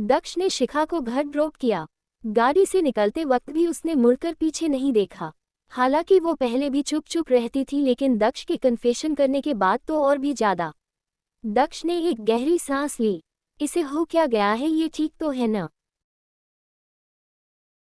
दक्ष ने शिखा को घर ड्रॉप किया। गाड़ी से निकलते वक्त भी उसने मुड़कर पीछे नहीं देखा। हालांकि वो पहले भी चुप चुप रहती थी, लेकिन दक्ष के कन्फेशन करने के बाद तो और भी ज्यादा। दक्ष ने एक गहरी सांस ली। इसे हो क्या गया है, ये ठीक तो है न?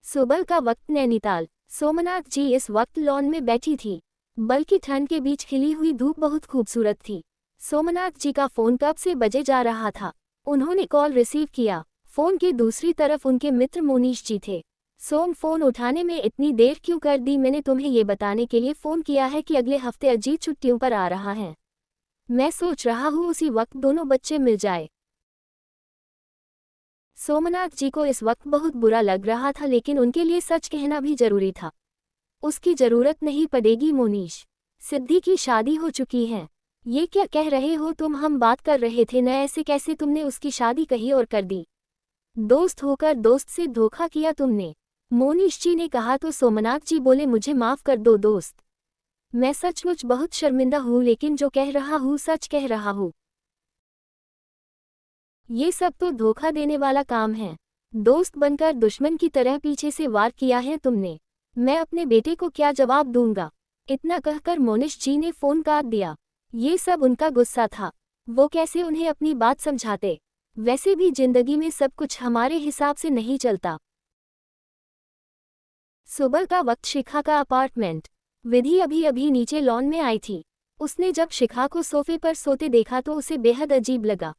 सुबह का वक्त नैनीताल। सोमनाथ जी इस वक्त लॉन में बैठी थी, बल्कि ठंड के बीच खिली हुई धूप बहुत खूबसूरत थी। सोमनाथ जी का फोन कब से बजे जा रहा था। उन्होंने कॉल रिसीव किया। फोन के दूसरी तरफ उनके मित्र मोनीश जी थे। सोम, फोन उठाने में इतनी देर क्यों कर दी? मैंने तुम्हें ये बताने के लिए फ़ोन किया है कि अगले हफ्ते अजीत छुट्टियों पर आ रहा है। मैं सोच रहा हूँ उसी वक्त दोनों बच्चे मिल जाए। सोमनाथ जी को इस वक्त बहुत बुरा लग रहा था, लेकिन उनके लिए सच कहना भी जरूरी था। उसकी जरूरत नहीं पड़ेगी मोनीश। सिद्धि की शादी हो चुकी है। ये क्या कह रहे हो तुम? हम बात कर रहे थे न, ऐसे कैसे तुमने उसकी शादी कही और कर दी? दोस्त होकर दोस्त से धोखा किया तुमने। मोनीश जी ने कहा तो सोमनाथ जी बोले, मुझे माफ कर दो दोस्त। मैं सचमुच बहुत शर्मिंदा हूँ, लेकिन जो कह रहा हूँ सच कह रहा हूँ। ये सब तो धोखा देने वाला काम है। दोस्त बनकर दुश्मन की तरह पीछे से वार किया है तुमने। मैं अपने बेटे को क्या जवाब दूंगा? इतना कहकर मोनीश जी ने फोन काट दिया। ये सब उनका गुस्सा था। वो कैसे उन्हें अपनी बात समझाते? वैसे भी जिंदगी में सब कुछ हमारे हिसाब से नहीं चलता। सुबह का वक्त। शिखा का अपार्टमेंट। विधि अभी अभी नीचे लॉन में आई थी। उसने जब शिखा को सोफे पर सोते देखा तो उसे बेहद अजीब लगा।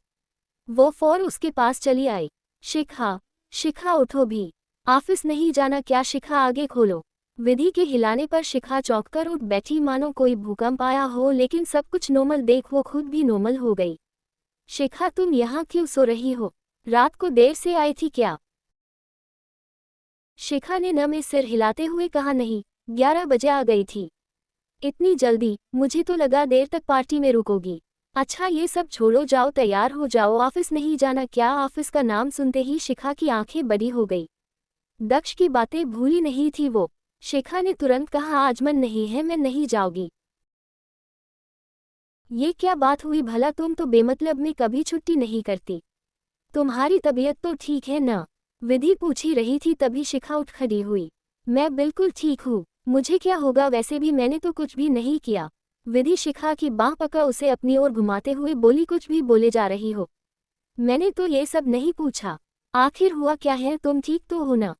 वो फौर उसके पास चली आई। शिखा, शिखा उठो भी। ऑफिस नहीं जाना क्या? शिखा आगे खोलो। विधि के हिलाने पर शिखा चौंककर उठ बैठी, मानो कोई भूकंप आया हो, लेकिन सब कुछ नॉर्मल देख वो खुद भी नॉर्मल हो गई। शिखा, तुम यहाँ क्यों सो रही हो? रात को देर से आई थी क्या? शिखा ने न में सिर हिलाते हुए कहा, नहीं, 11 बजे आ गई थी। इतनी जल्दी? मुझे तो लगा देर तक पार्टी में रुकोगी। अच्छा ये सब छोड़ो, जाओ तैयार हो जाओ। ऑफिस नहीं जाना क्या? ऑफिस का नाम सुनते ही शिखा की आंखें बड़ी हो गई। दक्ष की बातें भूली नहीं थी वो। शिखा ने तुरंत कहा, आज मन नहीं है, मैं नहीं जाऊंगी। ये क्या बात हुई भला? तुम तो बेमतलब में कभी छुट्टी नहीं करती। तुम्हारी तबीयत तो ठीक है न? विधि पूछ ही रही थी, तभी शिखा उठ खड़ी हुई। मैं बिल्कुल ठीक हूँ, मुझे क्या होगा? वैसे भी मैंने तो कुछ भी नहीं किया। विधि शिखा की बांह पकड़ उसे अपनी ओर घुमाते हुए बोली, कुछ भी बोले जा रही हो? मैंने तो ये सब नहीं पूछा। आखिर हुआ क्या है? तुम ठीक तो हो ना?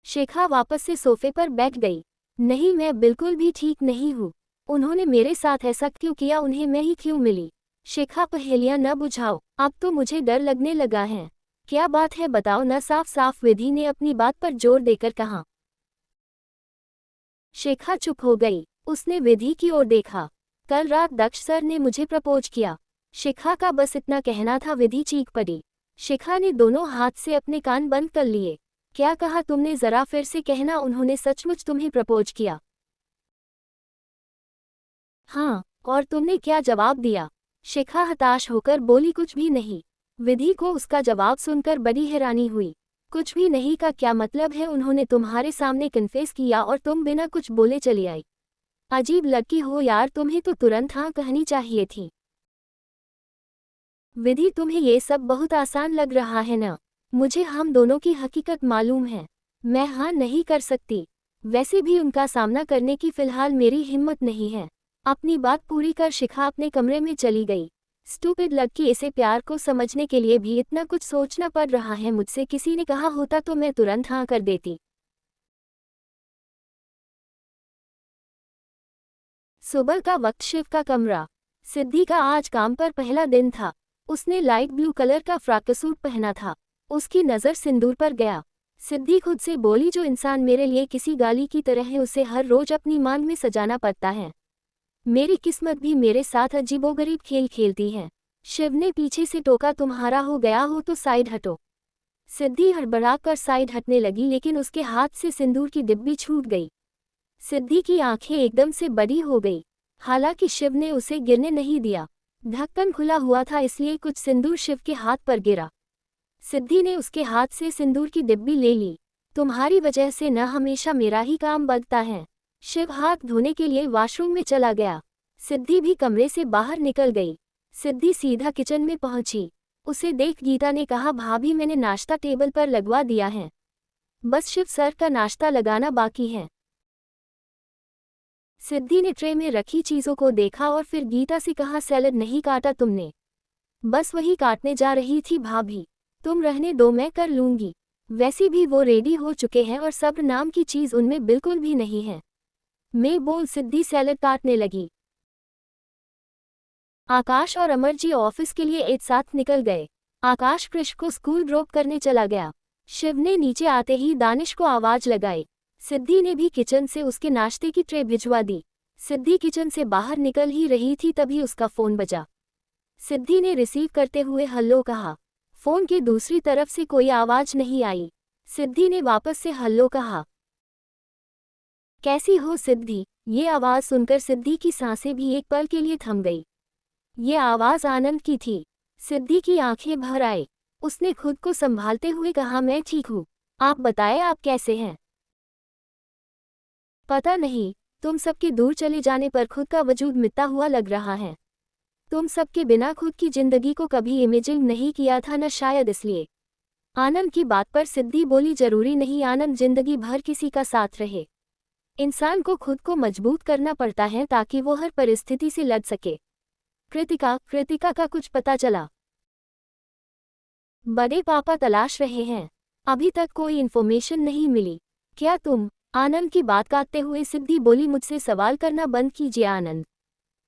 शिखा वापस से सोफे पर बैठ गई। नहीं, मैं बिल्कुल भी ठीक नहीं हूँ। उन्होंने मेरे साथ ऐसा क्यों किया? उन्हें मैं ही क्यों मिली? शिखा, पहेलियां न बुझाओ, अब तो मुझे डर लगने लगा है। क्या बात है बताओ न साफ साफ, विधि ने अपनी बात पर जोर देकर कहा। शिखा चुप हो गई। उसने विधि की ओर देखा। कल रात दक्ष सर ने मुझे प्रपोज किया। शिखा का बस इतना कहना था। विधि चीख पड़ी। शिखा ने दोनों हाथ से अपने कान बंद कर लिए। क्या कहा तुमने? जरा फिर से कहना। उन्होंने सचमुच तुम्हें प्रपोज किया? हाँ, और तुमने क्या जवाब दिया? शिखा हताश होकर बोली, कुछ भी नहीं। विधि को उसका जवाब सुनकर बड़ी हैरानी हुई। कुछ भी नहीं का क्या मतलब है? उन्होंने तुम्हारे सामने कन्फेस किया और तुम बिना कुछ बोले चली आई। अजीब लड़की हो यार, तुम्हें तो तुरंत हाँ कहनी चाहिए थी। विधि, तुम्हें ये सब बहुत आसान लग रहा है ना? मुझे हम दोनों की हकीकत मालूम है। मैं हाँ नहीं कर सकती। वैसे भी उनका सामना करने की फिलहाल मेरी हिम्मत नहीं है। अपनी बात पूरी कर शिखा अपने कमरे में चली गई। स्टूपिड लड़की, इसे प्यार को समझने के लिए भी इतना कुछ सोचना पड़ रहा है। मुझसे किसी ने कहा होता तो मैं तुरंत हाँ कर देती। सुबह का वक्त। शिव का कमरा। सिद्धि का आज काम पर पहला दिन था। उसने लाइट ब्लू कलर का फ्रॉक सूट पहना था। उसकी नज़र सिंदूर पर गया। सिद्धि खुद से बोली, जो इंसान मेरे लिए किसी गाली की तरह है, उसे हर रोज अपनी मांग में सजाना पड़ता है। मेरी किस्मत भी मेरे साथ अजीबोगरीब खेल खेलती है। शिव ने पीछे से टोका, तुम्हारा हो गया हो तो साइड हटो। सिद्धि हड़बड़ाकर साइड हटने लगी, लेकिन उसके हाथ से सिंदूर की डिब्बी छूट गई। सिद्धि की आंखें एकदम से बड़ी हो गई। हालांकि शिव ने उसे गिरने नहीं दिया। ढक्कन खुला हुआ था, इसलिए कुछ सिंदूर शिव के हाथ पर गिरा। सिद्धि ने उसके हाथ से सिंदूर की डिब्बी ले ली। तुम्हारी वजह से न हमेशा मेरा ही काम बढ़ता है। शिव हाथ धोने के लिए वॉशरूम में चला गया। सिद्धि भी कमरे से बाहर निकल गई। सिद्धि सीधा किचन में पहुंची। उसे देख गीता ने कहा, भाभी मैंने नाश्ता टेबल पर लगवा दिया है, बस शिव सर का नाश्ता लगाना बाकी है। सिद्धि ने ट्रे में रखी चीजों को देखा और फिर गीता से कहा, सैलड नहीं काटा तुमने? बस वही काटने जा रही थी भाभी, तुम रहने दो मैं कर लूंगी। वैसे भी वो रेडी हो चुके हैं और सब्र नाम की चीज उनमें बिल्कुल भी नहीं है। मैं बोल सिद्धि सैलड काटने लगी। आकाश और अमर जी ऑफिस के लिए एक साथ निकल गए। आकाश कृष को स्कूल ड्रॉप करने चला गया। शिव ने नीचे आते ही दानिश को आवाज लगाई। सिद्धि ने भी किचन से उसके नाश्ते की ट्रे भिजवा दी। सिद्धि किचन से बाहर निकल ही रही थी तभी उसका फोन बजा। सिद्धि ने रिसीव करते हुए हल्लो कहा। फोन की दूसरी तरफ से कोई आवाज नहीं आई। सिद्धि ने वापस से हल्लो कहा। कैसी हो सिद्धि? ये आवाज सुनकर सिद्धि की सांसें भी एक पल के लिए थम गई। ये आवाज आनंद की थी। सिद्धि की आंखें भर आई। उसने खुद को संभालते हुए कहा, मैं ठीक हूँ, आप बताएं आप कैसे हैं? पता नहीं, तुम सबके दूर चले जाने पर खुद का वजूद मिटता हुआ लग रहा है। तुम सबके बिना खुद की जिंदगी को कभी इमेजिन नहीं किया था न, शायद इसलिए। आनंद की बात पर सिद्धि बोली, जरूरी नहीं आनंद जिंदगी भर किसी का साथ रहे। इंसान को खुद को मजबूत करना पड़ता है ताकि वो हर परिस्थिति से लड़ सके। कृतिका का कुछ पता चला? बड़े पापा तलाश रहे हैं, अभी तक कोई इन्फॉर्मेशन नहीं मिली। क्या तुम? आनंद की बात काटते हुए सिद्धि बोली, मुझसे सवाल करना बंद कीजिए आनंद।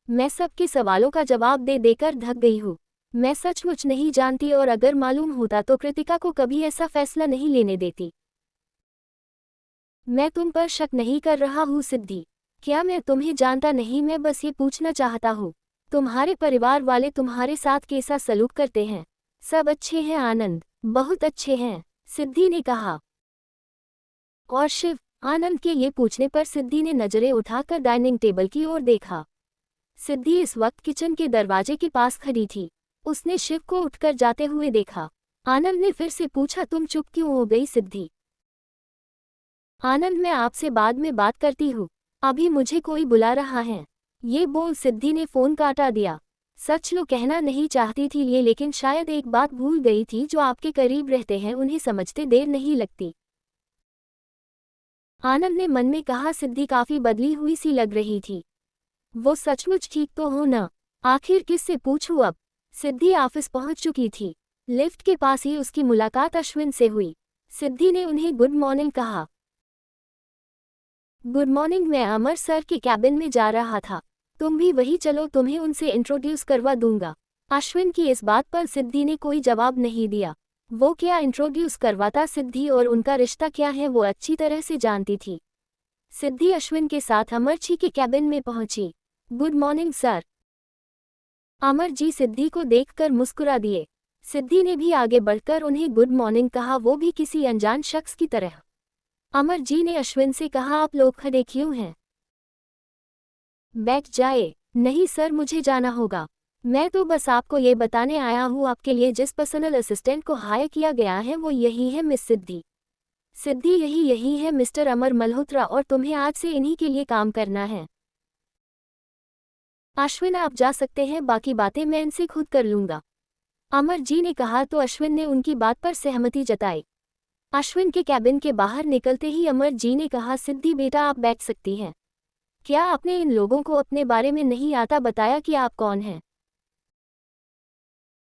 मैं सबके सवालों का जवाब दे देकर थक गई हूँ। मैं सचमुच नहीं जानती और अगर मालूम होता तो कृतिका को कभी ऐसा फैसला नहीं लेने देती। मैं तुम पर शक नहीं कर रहा हूँ सिद्धि। क्या मैं तुम्हें जानता नहीं? मैं बस ये पूछना चाहता हूँ, तुम्हारे परिवार वाले तुम्हारे साथ कैसा सलूक करते हैं? सब अच्छे हैं आनंद? बहुत अच्छे हैं, सिद्धि ने कहा। और शिव? आनंद के ये पूछने पर सिद्धि ने नजरें उठाकर डाइनिंग टेबल की ओर देखा। सिद्धि इस वक्त किचन के दरवाजे के पास खड़ी थी। उसने शिव को उठकर जाते हुए देखा। आनंद ने फिर से पूछा, तुम चुप क्यों हो गई सिद्धि? आनंद, मैं आपसे बाद में बात करती हूँ, अभी मुझे कोई बुला रहा है। ये बोल सिद्धि ने फोन काटा दिया। सच लो कहना नहीं चाहती थी ये, लेकिन शायद एक बात भूल गई थी, जो आपके करीब रहते हैं उन्हें समझते देर नहीं लगती। आनंद ने मन में कहा, सिद्धि काफी बदली हुई सी लग रही थी। वो सचमुच ठीक तो हो ना? आखिर किससे पूछूं अब? सिद्धि ऑफिस पहुंच चुकी थी। लिफ्ट के पास ही उसकी मुलाकात अश्विन से हुई। सिद्धि ने उन्हें गुड मॉर्निंग कहा। गुड मॉर्निंग, मैं अमर सर के कैबिन में जा रहा था, तुम भी वही चलो, तुम्हें उनसे इंट्रोड्यूस करवा दूंगा। अश्विन की इस बात पर सिद्धि ने कोई जवाब नहीं दिया। वो क्या इंट्रोड्यूस करवाता? सिद्धि और उनका रिश्ता क्या है वो अच्छी तरह से जानती थी। सिद्धि अश्विन के साथ अमर जी के कैबिन में पहुंची। Good morning sir. Amar ji Siddhi को देखकर मुस्कुरा दिए। सिद्धि ने भी आगे बढ़कर उन्हें गुड मॉर्निंग कहा, वो भी किसी अनजान शख्स की तरह। अमर जी ने अश्विन से कहा, आप लोग खड़े क्यों हैं? बैठ जाए। नहीं सर, मुझे जाना होगा। मैं तो बस आपको ये बताने आया हूँ, आपके लिए जिस पर्सनल असिस्टेंट को हायर किया गया है वो यही है मिस सिद्धि। सिद्धि यही है मिस्टर अमर मल्होत्रा, और तुम्हें आज से इन्हीं के लिए काम करना है। अश्विन आप जा सकते हैं, बाकी बातें मैं इनसे खुद कर लूंगा। अमर जी ने कहा तो अश्विन ने उनकी बात पर सहमति जताई। अश्विन के कैबिन के बाहर निकलते ही अमर जी ने कहा, सिद्धि बेटा आप बैठ सकती हैं। क्या आपने इन लोगों को अपने बारे में नहीं आता बताया कि आप कौन हैं?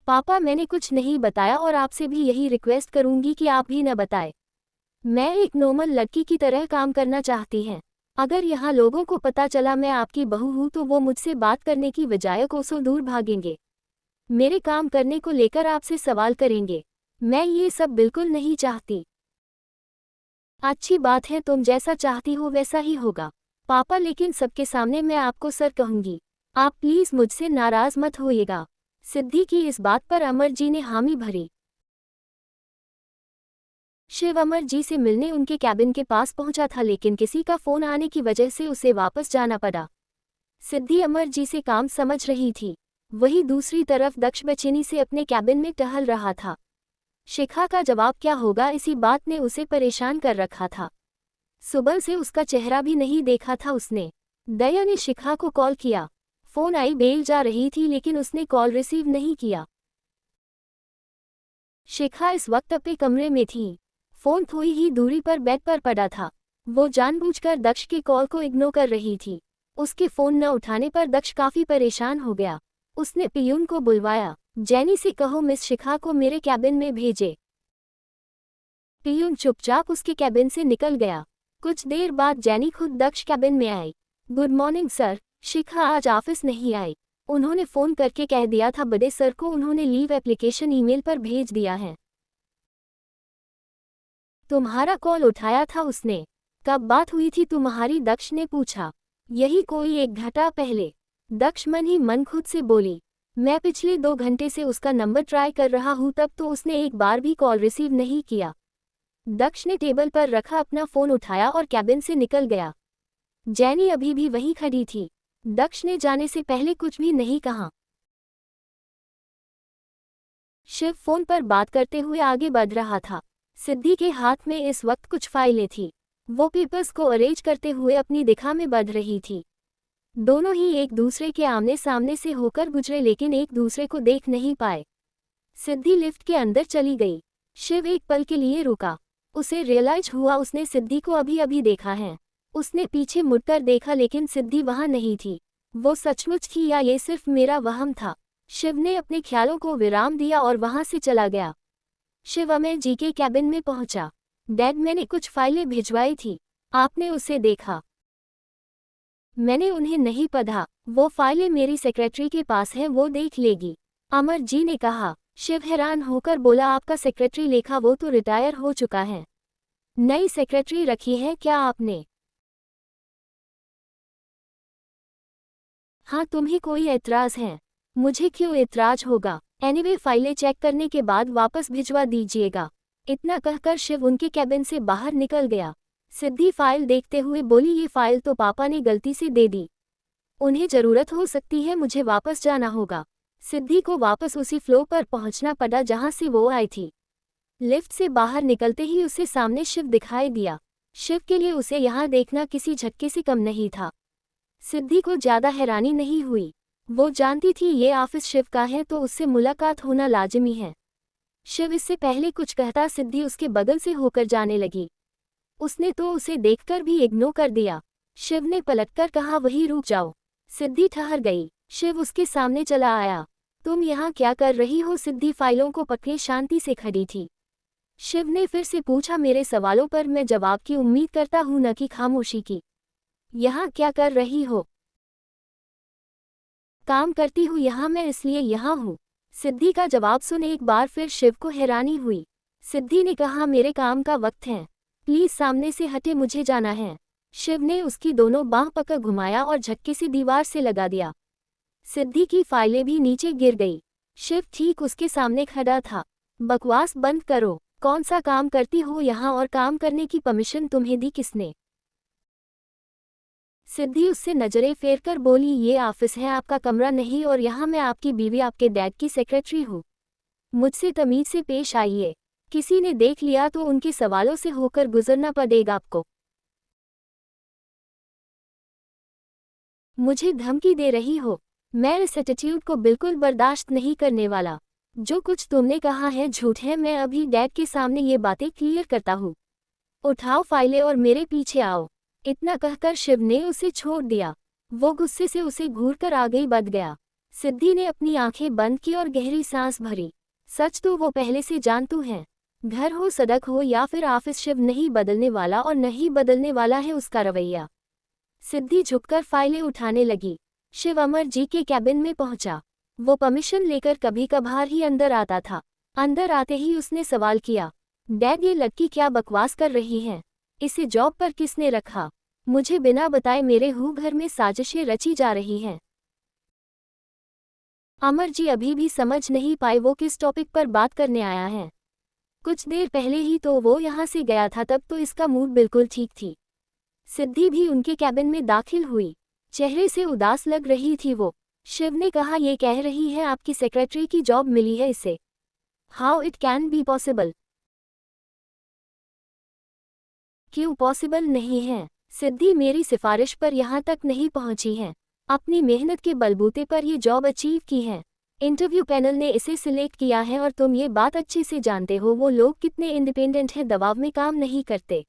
पापा मैंने कुछ नहीं बताया और आपसे भी यही रिक्वेस्ट करूंगी कि आप भी न बताएं। मैं एक नॉर्मल लड़की की तरह काम करना चाहती हैं। अगर यहाँ लोगों को पता चला मैं आपकी बहू हूँ तो वो मुझसे बात करने की बजाय कोसों दूर भागेंगे। मेरे काम करने को लेकर आपसे सवाल करेंगे। मैं ये सब बिल्कुल नहीं चाहती। अच्छी बात है, तुम जैसा चाहती हो वैसा ही होगा पापा, लेकिन सबके सामने मैं आपको सर कहूंगी। आप प्लीज मुझसे नाराज मत होइएगा। सिद्धि की इस बात पर अमर जी ने हामी भरी। शिव अमर जी से मिलने उनके कैबिन के पास पहुंचा था, लेकिन किसी का फोन आने की वजह से उसे वापस जाना पड़ा। सिद्धि अमर जी से काम समझ रही थी, वही दूसरी तरफ दक्ष बेचैनी से अपने कैबिन में टहल रहा था। शिखा का जवाब क्या होगा, इसी बात ने उसे परेशान कर रखा था। सुबह से उसका चेहरा भी नहीं देखा था उसने। दया ने शिखा को कॉल किया। फोन आई बेल जा रही थी लेकिन उसने कॉल रिसीव नहीं किया। शिखा इस वक्त अपने कमरे में थी। फोन थोड़ी ही दूरी पर बेड पर पड़ा था। वो जानबूझकर दक्ष के कॉल को इग्नोर कर रही थी। उसके फोन न उठाने पर दक्ष काफी परेशान हो गया। उसने पियून को बुलवाया। जेनी से कहो मिस शिखा को मेरे कैबिन में भेजे। पियून चुपचाप उसके कैबिन से निकल गया। कुछ देर बाद जेनी खुद दक्ष कैबिन में आई। गुड मॉर्निंग सर, शिखा आज ऑफिस नहीं आई। उन्होंने फोन करके कह दिया था बड़े सर को उन्होंने लीव एप्लीकेशन ईमेल पर भेज दिया है। तुम्हारा कॉल उठाया था उसने? कब बात हुई थी तुम्हारी? दक्ष ने पूछा। यही कोई 1 घंटा पहले। दक्ष मन ही मन खुद से बोली। मैं पिछले 2 घंटे से उसका नंबर ट्राई कर रहा हूँ, तब तो उसने एक बार भी कॉल रिसीव नहीं किया। दक्ष ने टेबल पर रखा अपना फोन उठाया और कैबिन से निकल गया। जेनी अभी भी वहीं खड़ी थी। दक्ष ने जाने से पहले कुछ भी नहीं कहा। शिव फोन पर बात करते हुए आगे बढ़ रहा था। सिद्धि के हाथ में इस वक्त कुछ फाइलें थी। वो पेपर्स को अरेंज करते हुए अपनी दिशा में बढ़ रही थी। दोनों ही एक दूसरे के आमने सामने से होकर गुजरे, लेकिन एक दूसरे को देख नहीं पाए। सिद्धि लिफ्ट के अंदर चली गई। शिव एक पल के लिए रुका। उसे रियलाइज हुआ उसने सिद्धि को अभी अभी देखा है। उसने पीछे मुड़कर देखा, लेकिन सिद्धि वहां नहीं थी। वो सचमुच थी या ये सिर्फ मेरा वहम था? शिव ने अपने ख्यालों को विराम दिया और वहां से चला गया। शिव अमेर जी के कैबिन में पहुंचा। डैड, मैंने कुछ फाइलें भिजवाई थी, आपने उसे देखा? मैंने उन्हें नहीं पढ़ा। वो फाइलें मेरी सेक्रेटरी के पास हैं, वो देख लेगी, अमर जी ने कहा। शिव हैरान होकर बोला, आपका सेक्रेटरी लेखा? वो तो रिटायर हो चुका है। नई सेक्रेटरी रखी है क्या आपने? हाँ, तुम्हें कोई एतराज है? मुझे क्यों एतराज होगा? एनीवे फाइलें चेक करने के बाद वापस भिजवा दीजिएगा। इतना कहकर शिव उनके कैबिन से बाहर निकल गया। सिद्धि फाइल देखते हुए बोली, ये फाइल तो पापा ने गलती से दे दी। उन्हें जरूरत हो सकती है, मुझे वापस जाना होगा। सिद्धि को वापस उसी फ्लोर पर पहुंचना पड़ा जहां से वो आई थी। लिफ्ट से बाहर निकलते ही उसे सामने शिव दिखाई दिया। शिव के लिए उसे यहाँ देखना किसी झटके से कम नहीं था। सिद्धि को ज्यादा हैरानी नहीं हुई। वो जानती थी ये ऑफिस शिव का है, तो उससे मुलाकात होना लाजिमी है। शिव इससे पहले कुछ कहता, सिद्धि उसके बगल से होकर जाने लगी। उसने तो उसे देखकर भी इग्नोर कर दिया। शिव ने पलटकर कहा, वहीं रुक जाओ। सिद्धि ठहर गई। शिव उसके सामने चला आया। तुम यहाँ क्या कर रही हो? सिद्धि फाइलों को पकड़े शांति से खड़ी थी। शिव ने फिर से पूछा, मेरे सवालों पर मैं जवाब की उम्मीद करता हूँ, न कि खामोशी की। यहाँ क्या कर रही हो? काम करती हूँ यहाँ, मैं इसलिए यहाँ हूँ। सिद्धि का जवाब सुन एक बार फिर शिव को हैरानी हुई। सिद्धि ने कहा, मेरे काम का वक्त है, प्लीज सामने से हटे, मुझे जाना है। शिव ने उसकी दोनों बाह पकड़ घुमाया और झटके से दीवार से लगा दिया। सिद्धि की फाइलें भी नीचे गिर गई। शिव ठीक उसके सामने खड़ा था। बकवास बंद करो। कौन सा काम करती हो यहाँ, और काम करने की परमिशन तुम्हें दी किसने? सिद्धि उससे नजरें फेरकर बोली, ये ऑफिस है, आपका कमरा नहीं, और यहाँ मैं आपकी बीवी, आपके डैड की सेक्रेटरी हूँ। मुझसे तमीज से पेश आइए। किसी ने देख लिया तो उनके सवालों से होकर गुजरना पड़ेगा आपको। मुझे धमकी दे रही हो? मैं इस एटीट्यूड को बिल्कुल बर्दाश्त नहीं करने वाला। जो कुछ तुमने कहा है झूठ है। मैं अभी डैड के सामने ये बातें क्लियर करता हूँ। उठाओ फाइलें और मेरे पीछे आओ। इतना कहकर शिव ने उसे छोड़ दिया। वो गुस्से से उसे घूरकर आगे बढ़ गया। सिद्धि ने अपनी आंखें बंद की और गहरी सांस भरी। सच तो वो पहले से जानतू है। घर हो, सड़क हो या फिर ऑफिस, शिव नहीं बदलने वाला, और नहीं बदलने वाला है उसका रवैया। सिद्धि झुककर फाइलें उठाने लगी। शिव अमर जी के कैबिन में पहुंचा। वो परमिशन लेकर कभी कभार ही अंदर आता था। अंदर आते ही उसने सवाल किया, डैड, ये लड़की क्या बकवास कर रही है? इसे जॉब पर किसने रखा? मुझे बिना बताए मेरे घर में साजिशें रची जा रही हैं। अमर जी अभी भी समझ नहीं पाए वो किस टॉपिक पर बात करने आया है। कुछ देर पहले ही तो वो यहाँ से गया था, तब तो इसका मूड बिल्कुल ठीक थी। सिद्धि भी उनके कैबिन में दाखिल हुई। चेहरे से उदास लग रही थी वो। शिव ने कहा, ये कह रही है आपकी सेक्रेटरी की जॉब मिली है इसे? How it can be possible? क्यों पॉसिबल नहीं है? सिद्धि मेरी सिफारिश पर यहाँ तक नहीं पहुँची है। अपनी मेहनत के बलबूते पर ये जॉब अचीव की है। इंटरव्यू पैनल ने इसे सिलेक्ट किया है और तुम ये बात अच्छे से जानते हो वो लोग कितने इंडिपेंडेंट हैं, दबाव में काम नहीं करते।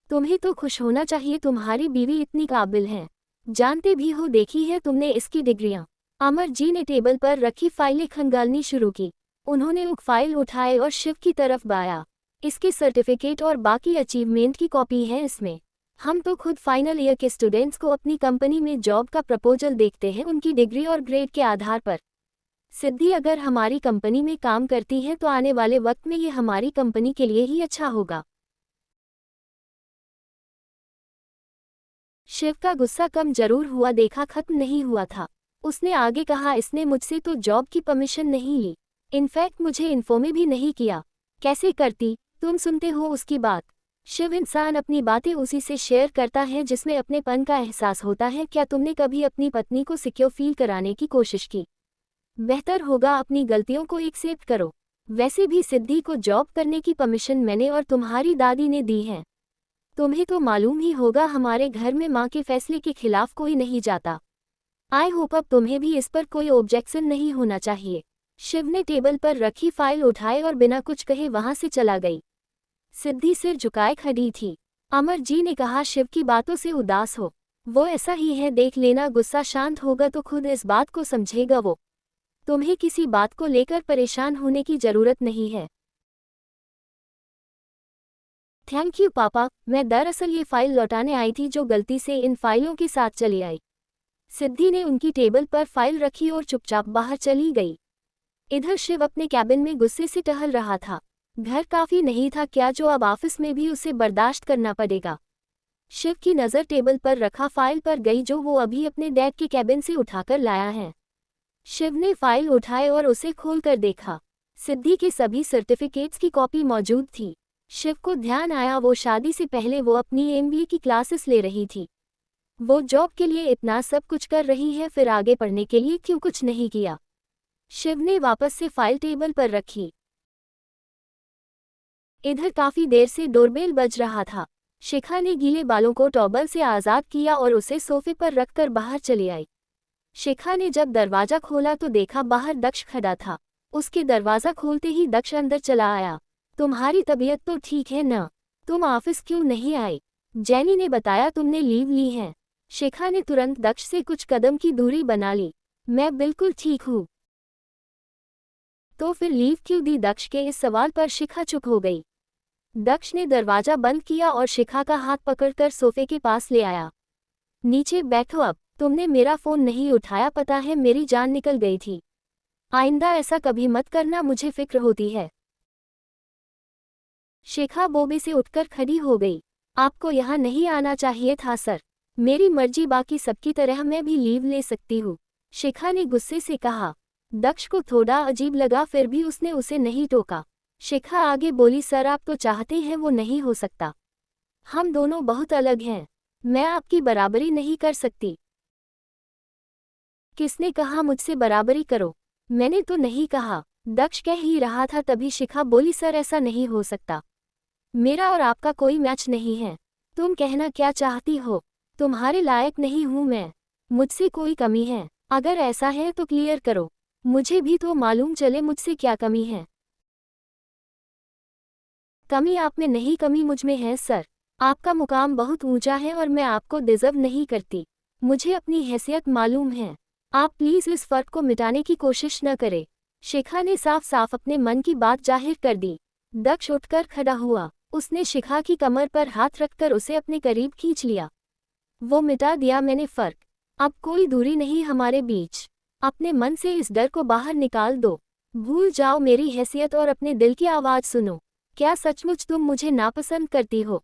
तुम्हें तो खुश होना चाहिए, तुम्हारी बीवी इतनी काबिल है। जानते भी हो, देखी है तुमने इसकी डिग्रियां। अमर जी ने टेबल पर रखी फाइलें खंगालनी शुरू की। उन्होंने एक फाइल उठाए और शिव की तरफ बाया। इसके सर्टिफिकेट और बाकी अचीवमेंट की कॉपी है इसमें। हम तो खुद फाइनल ईयर के स्टूडेंट्स को अपनी कंपनी में जॉब का प्रपोजल देखते हैं उनकी डिग्री और ग्रेड के आधार पर। सिद्धि अगर हमारी कंपनी में काम करती है तो आने वाले वक्त में ये हमारी कंपनी के लिए ही अच्छा होगा। शिव का गुस्सा कम जरूर हुआ, देखा खत्म नहीं हुआ था। उसने आगे कहा, इसने मुझसे तो जॉब की परमिशन नहीं ली, इनफैक्ट मुझे इन्फॉर्म भी नहीं किया। कैसे करती? तुम सुनते हो उसकी बात। शिव इंसान अपनी बातें उसी से शेयर करता है जिसमें अपनेपन का एहसास होता है। क्या तुमने कभी अपनी पत्नी को सिक्योर फील कराने की कोशिश की? बेहतर होगा अपनी गलतियों को एक्सेप्ट करो। वैसे भी सिद्धि को जॉब करने की परमिशन मैंने और तुम्हारी दादी ने दी है। तुम्हें तो मालूम ही होगा हमारे घर में माँ के फैसले के खिलाफ कोई नहीं जाता। आई होप अब तुम्हें भी इस पर कोई ऑब्जेक्शन नहीं होना चाहिए। शिव ने टेबल पर रखी फाइल उठाए और बिना कुछ कहे वहां से चला गई। सिद्धि सिर झुकाए खड़ी थी। अमर जी ने कहा, शिव की बातों से उदास हो, वो ऐसा ही है, देख लेना, गुस्सा शांत होगा तो खुद इस बात को समझेगा वो। तुम्हें किसी बात को लेकर परेशान होने की जरूरत नहीं है। थैंक यू पापा, मैं दरअसल ये फाइल लौटाने आई थी जो गलती से इन फाइलों के साथ चली आई। सिद्धि ने उनकी टेबल पर फाइल रखी और चुपचाप बाहर चली गई। इधर शिव अपने कैबिन में गुस्से से टहल रहा था। घर काफी नहीं था क्या जो अब ऑफिस में भी उसे बर्दाश्त करना पड़ेगा। शिव की नज़र टेबल पर रखा फाइल पर गई जो वो अभी अपने डैड के कैबिन से उठाकर लाया है। शिव ने फाइल उठाए और उसे खोलकर देखा। सिद्धि के सभी सर्टिफिकेट्स की कॉपी मौजूद थी। शिव को ध्यान आया वो शादी से पहले वो अपनी एमबीए की क्लासेस ले रही थी। वो जॉब के लिए इतना सब कुछ कर रही है, फिर आगे पढ़ने के लिए क्यों कुछ नहीं किया? शिव ने वापस से फाइल टेबल पर रखी। इधर काफी देर से डोरबेल बज रहा था। शिखा ने गीले बालों को टॉवल से आजाद किया और उसे सोफे पर रखकर बाहर चली आई। शिखा ने जब दरवाजा खोला तो देखा बाहर दक्ष खड़ा था। उसके दरवाजा खोलते ही दक्ष अंदर चला आया। तुम्हारी तबीयत तो ठीक है ना? तुम ऑफिस क्यों नहीं आए? जैनी ने बताया तुमने लीव ली है। शिखा ने तुरंत दक्ष से कुछ कदम की दूरी बना ली। मैं बिल्कुल ठीक हूँ। तो फिर लीव क्यों दी? दक्ष के इस सवाल पर शिखा चुप हो गई। दक्ष ने दरवाजा बंद किया और शिखा का हाथ पकड़कर सोफे के पास ले आया। नीचे बैठो अब। तुमने मेरा फोन नहीं उठाया, पता है मेरी जान निकल गई थी। आइंदा ऐसा कभी मत करना, मुझे फिक्र होती है। शिखा बोबे से उठकर खड़ी हो गई। आपको यहाँ नहीं आना चाहिए था सर। मेरी मर्जी, बाकी सबकी तरह मैं भी लीव ले सकती हूँ, शिखा ने गुस्से से कहा। दक्ष को थोड़ा अजीब लगा, फिर भी उसने उसे नहीं टोका। शिखा आगे बोली, सर आप तो चाहते हैं वो नहीं हो सकता। हम दोनों बहुत अलग हैं। मैं आपकी बराबरी नहीं कर सकती। किसने कहा मुझसे बराबरी करो? मैंने तो नहीं कहा। दक्ष कह ही रहा था तभी शिखा बोली, सर ऐसा नहीं हो सकता। मेरा और आपका कोई मैच नहीं है। तुम कहना क्या चाहती हो? तुम्हारे लायक नहीं हूं मैं। मुझसे कोई कमी है? अगर ऐसा है तो क्लियर करो, मुझे भी तो मालूम चले मुझसे क्या कमी है। कमी आप में नहीं, कमी मुझ में है सर। आपका मुकाम बहुत ऊंचा है और मैं आपको डिजर्व नहीं करती। मुझे अपनी हैसियत मालूम है। आप प्लीज इस फर्क को मिटाने की कोशिश न करें। शिखा ने साफ साफ अपने मन की बात जाहिर कर दी। दक्ष उठकर खड़ा हुआ। उसने शिखा की कमर पर हाथ रखकर उसे अपने करीब खींच लिया। वो मिटा दिया मैंने फर्क। अब कोई दूरी नहीं हमारे बीच। अपने मन से इस डर को बाहर निकाल दो। भूल जाओ मेरी हैसियत और अपने दिल की आवाज सुनो। क्या सचमुच तुम मुझे नापसंद करती हो?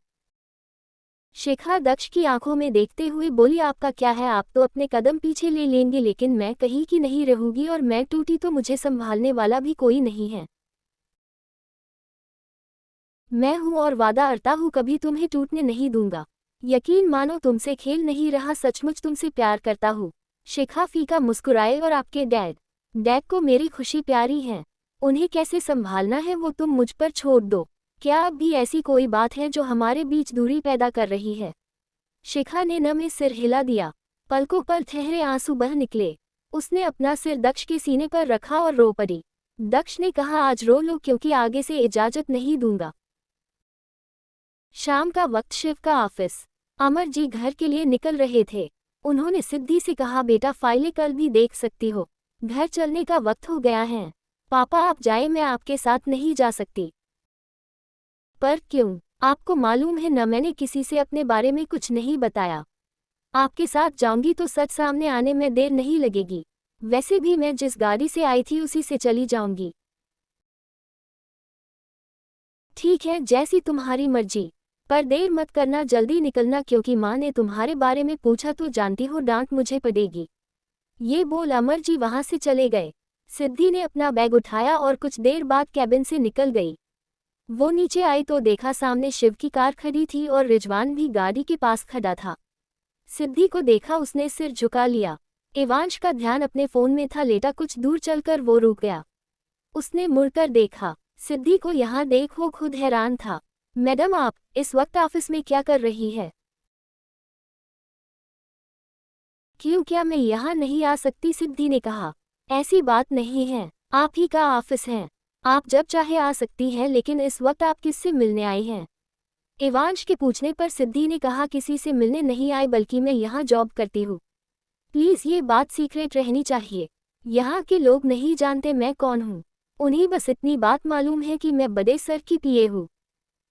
शिखा दक्ष की आंखों में देखते हुए बोली, आपका क्या है, आप तो अपने कदम पीछे ले लेंगे, लेकिन मैं कहीं की नहीं रहूंगी और मैं टूटी तो मुझे संभालने वाला भी कोई नहीं है। मैं हूं और वादा करता हूं कभी तुम्हें टूटने नहीं दूंगा। यकीन मानो तुमसे खेल नहीं रहा, सचमुच तुमसे प्यार करता हूँ। शिखा फीका मुस्कुराए, और आपके डैड को मेरी खुशी प्यारी है। उन्हें कैसे संभालना है वो तुम मुझ पर छोड़ दो। क्या अब भी ऐसी कोई बात है जो हमारे बीच दूरी पैदा कर रही है? शिखा ने न में सिर हिला दिया। पलकों पर ठहरे आंसू बह निकले। उसने अपना सिर दक्ष के सीने पर रखा और रो पड़ी। दक्ष ने कहा, आज रो लो क्योंकि आगे से इजाजत नहीं दूंगा। शाम का वक्त शिव का ऑफिस। अमर जी घर के लिए निकल रहे थे। उन्होंने सिद्धि से कहा, बेटा फाइलें कल भी देख सकती हो, घर चलने का वक्त हो गया है। पापा आप जाए, मैं आपके साथ नहीं जा सकती। पर क्यों? आपको मालूम है न, मैंने किसी से अपने बारे में कुछ नहीं बताया। आपके साथ जाऊंगी तो सच सामने आने में देर नहीं लगेगी। वैसे भी मैं जिस गाड़ी से आई थी उसी से चली जाऊंगी। ठीक है, जैसी तुम्हारी मर्जी, पर देर मत करना, जल्दी निकलना, क्योंकि माँ ने तुम्हारे बारे में पूछा तो जानती हो डांट मुझे पड़ेगी। ये बोल अमर जी वहां से चले गए। सिद्धि ने अपना बैग उठाया और कुछ देर बाद कैबिन से निकल गई। वो नीचे आई तो देखा सामने शिव की कार खड़ी थी और रिजवान भी गाड़ी के पास खड़ा था। सिद्धि को देखा उसने सिर झुका लिया। एवांश का ध्यान अपने फोन में था लेटा। कुछ दूर चलकर वो रुक गया। उसने मुड़कर देखा। सिद्धि को यहाँ देख वो खुद हैरान था। मैडम आप इस वक्त ऑफिस में क्या कर रही है? क्यों, क्या मैं यहाँ नहीं आ सकती? सिद्धि ने कहा, ऐसी बात नहीं है, आप ही का ऑफिस है, आप जब चाहे आ सकती हैं, लेकिन इस वक्त आप किससे मिलने आई हैं? एवांश के पूछने पर सिद्धि ने कहा, किसी से मिलने नहीं आई, बल्कि मैं यहाँ जॉब करती हूँ। प्लीज़ ये बात सीक्रेट रहनी चाहिए। यहाँ के लोग नहीं जानते मैं कौन हूँ। उन्हें बस इतनी बात मालूम है कि मैं बड़े सर की पीए हूँ।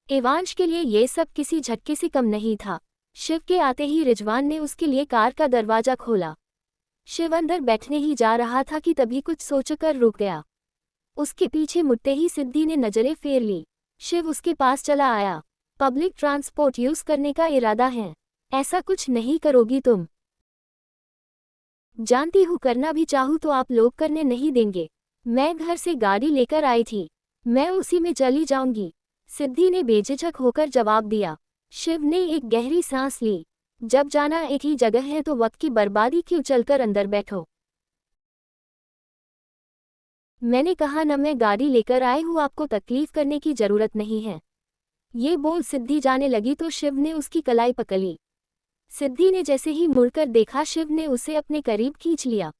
एवांश के लिए ये सब किसी झटके से कम नहीं था। शिव के आते ही रिजवान ने उसके लिए कार का दरवाजा खोला। शिव अंदर बैठने ही जा रहा था कि तभी कुछ सोचकर रुक गया। उसके पीछे मुड़ते ही सिद्धि ने नजरें फेर ली। शिव उसके पास चला आया। पब्लिक ट्रांसपोर्ट यूज करने का इरादा है? ऐसा कुछ नहीं करोगी तुम? जानती हूँ, करना भी चाहूँ तो आप लोग करने नहीं देंगे। मैं घर से गाड़ी लेकर आई थी, मैं उसी में चली जाऊंगी, सिद्धि ने बेझिझक होकर जवाब दिया। शिव ने एक गहरी सांस ली। जब जाना एक ही जगह है तो वक्त की बर्बादी क्यों, चलकर अंदर बैठो। मैंने कहा न, मैं गाड़ी लेकर आई हूँ, आपको तकलीफ करने की जरूरत नहीं है। ये बोल सिद्धि जाने लगी तो शिव ने उसकी कलाई पकड़ ली। सिद्धि ने जैसे ही मुड़कर देखा, शिव ने उसे अपने करीब खींच लिया।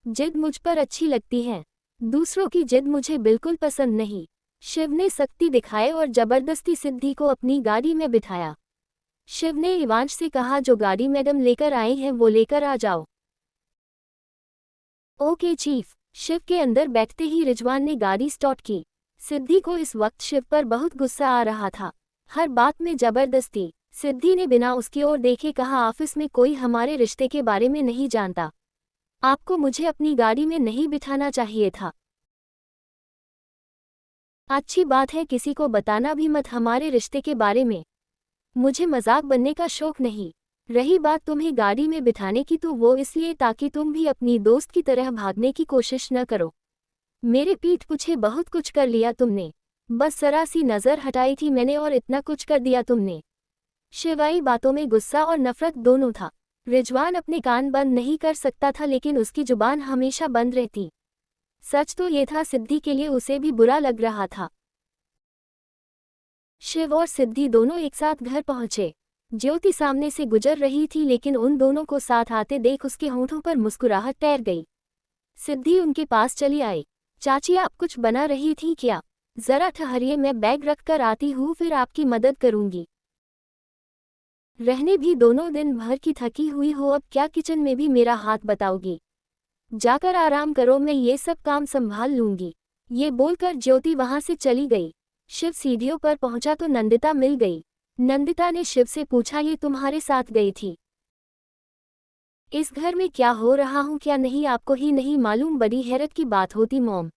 जिद मुझ पर अच्छी लगती है, दूसरों की जिद मुझे बिल्कुल पसंद नहीं। शिव ने सख्ती दिखाए और जबरदस्ती सिद्धि को अपनी गाड़ी में बिठाया। शिव ने एवांश से कहा, जो गाड़ी मैडम लेकर आई हैं वो लेकर आ जाओ। Okay chief. शिव के अंदर बैठते ही रिजवान ने गाड़ी स्टार्ट की। सिद्धि को इस वक्त शिव पर बहुत गुस्सा आ रहा था, हर बात में जबरदस्ती। सिद्धि ने बिना उसकी ओर देखे कहा, ऑफिस में कोई हमारे रिश्ते के बारे में नहीं जानता, आपको मुझे अपनी गाड़ी में नहीं बिठाना चाहिए था। अच्छी बात है, किसी को बताना भी मत हमारे रिश्ते के बारे में। मुझे मजाक बनने का शौक नहीं। रही बात तुम्हें गाड़ी में बिठाने की, तो वो इसलिए ताकि तुम भी अपनी दोस्त की तरह भागने की कोशिश न करो। मेरे पीठ पीछे बहुत कुछ कर लिया तुमने, बस जरा सी नज़र हटाई थी मैंने और इतना कुछ कर दिया तुमने। शिवाई बातों में गुस्सा और नफरत दोनों था। रिजवान अपने कान बंद नहीं कर सकता था, लेकिन उसकी जुबान हमेशा बंद रहती। सच तो ये था, सिद्धि के लिए उसे भी बुरा लग रहा था। शिव और सिद्धि दोनों एक साथ घर पहुंचे। ज्योति सामने से गुजर रही थी, लेकिन उन दोनों को साथ आते देख उसके होंठों पर मुस्कुराहट तैर गई। सिद्धि उनके पास चली आई। चाची आप कुछ बना रही थी क्या? जरा ठहरिए, मैं बैग रख कर आती हूँ, फिर आपकी मदद करूंगी। रहने भी दोनों दिन भर की थकी हुई हो, अब क्या किचन में भी मेरा हाथ बताओगी? जाकर आराम करो, मैं ये सब काम संभाल लूंगी। ये बोलकर ज्योति वहां से चली गई। शिव सीढ़ियों पर पहुंचा तो नंदिता मिल गई। नंदिता ने शिव से पूछा, ये तुम्हारे साथ गई थी? इस घर में क्या हो रहा हूँ क्या नहीं आपको ही नहीं मालूम, बड़ी हैरत की बात होती मॉम।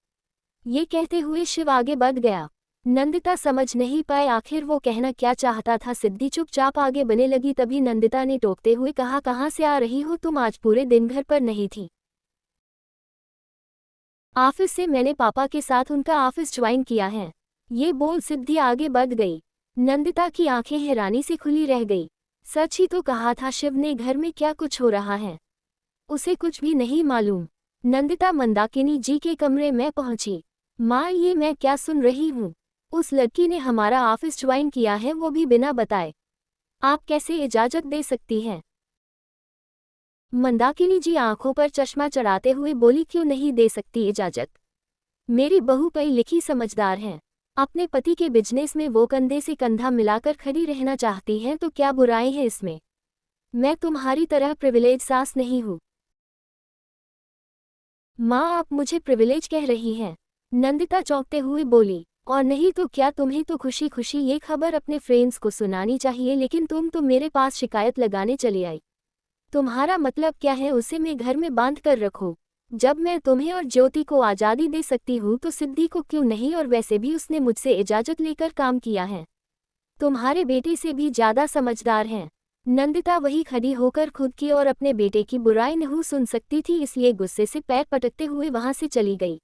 ये कहते हुए शिव आगे बढ़ गया। नंदिता समझ नहीं पाए आखिर वो कहना क्या चाहता था। सिद्धि चुपचाप आगे बने लगी। तभी नंदिता ने टोकते हुए कहा, कहाँ से आ रही हो तुम, आज पूरे दिन घर पर नहीं थी? ऑफिस से, मैंने पापा के साथ उनका ऑफिस ज्वाइन किया है। ये बोल सिद्धि आगे बढ़ गई। नंदिता की आंखें हैरानी से खुली रह गई। सच ही तो कहा था शिव ने, घर में क्या कुछ हो रहा है उसे कुछ भी नहीं मालूम। नंदिता मंदाकिनी जी के कमरे में पहुंची। माँ, ये मैं क्या सुन रही हूँ? उस लड़की ने हमारा ऑफिस ज्वाइन किया है, वो भी बिना बताए। आप कैसे इजाजत दे सकती हैं? मंदाकिनी जी आंखों पर चश्मा चढ़ाते हुए बोली, क्यों नहीं दे सकती इजाजत? मेरी बहू पढ़ी लिखी समझदार हैं। अपने पति के बिजनेस में वो कंधे से कंधा मिलाकर खड़ी रहना चाहती हैं, तो क्या बुराई है इसमें? मैं तुम्हारी तरह प्रिविलेज सास नहीं हूँ। माँ, आप मुझे प्रिविलेज कह रही हैं? नंदिता चौंकते हुए बोली। और नहीं तो क्या, तुम्हें तो खुशी खुशी ये खबर अपने फ्रेंड्स को सुनानी चाहिए, लेकिन तुम तो मेरे पास शिकायत लगाने चली आई। तुम्हारा मतलब क्या है? उसे मैं घर में बांध कर रखूं? जब मैं तुम्हें और ज्योति को आज़ादी दे सकती हूँ तो सिद्धि को क्यों नहीं? और वैसे भी उसने मुझसे इजाज़त लेकर काम किया है। तुम्हारे बेटे से भी ज़्यादा समझदार हैं। नंदिता वही खड़ी होकर खुद की और अपने बेटे की बुराई नहीं सुन सकती थी, इसलिए गुस्से से पैर पटकते हुए वहां से चली गई।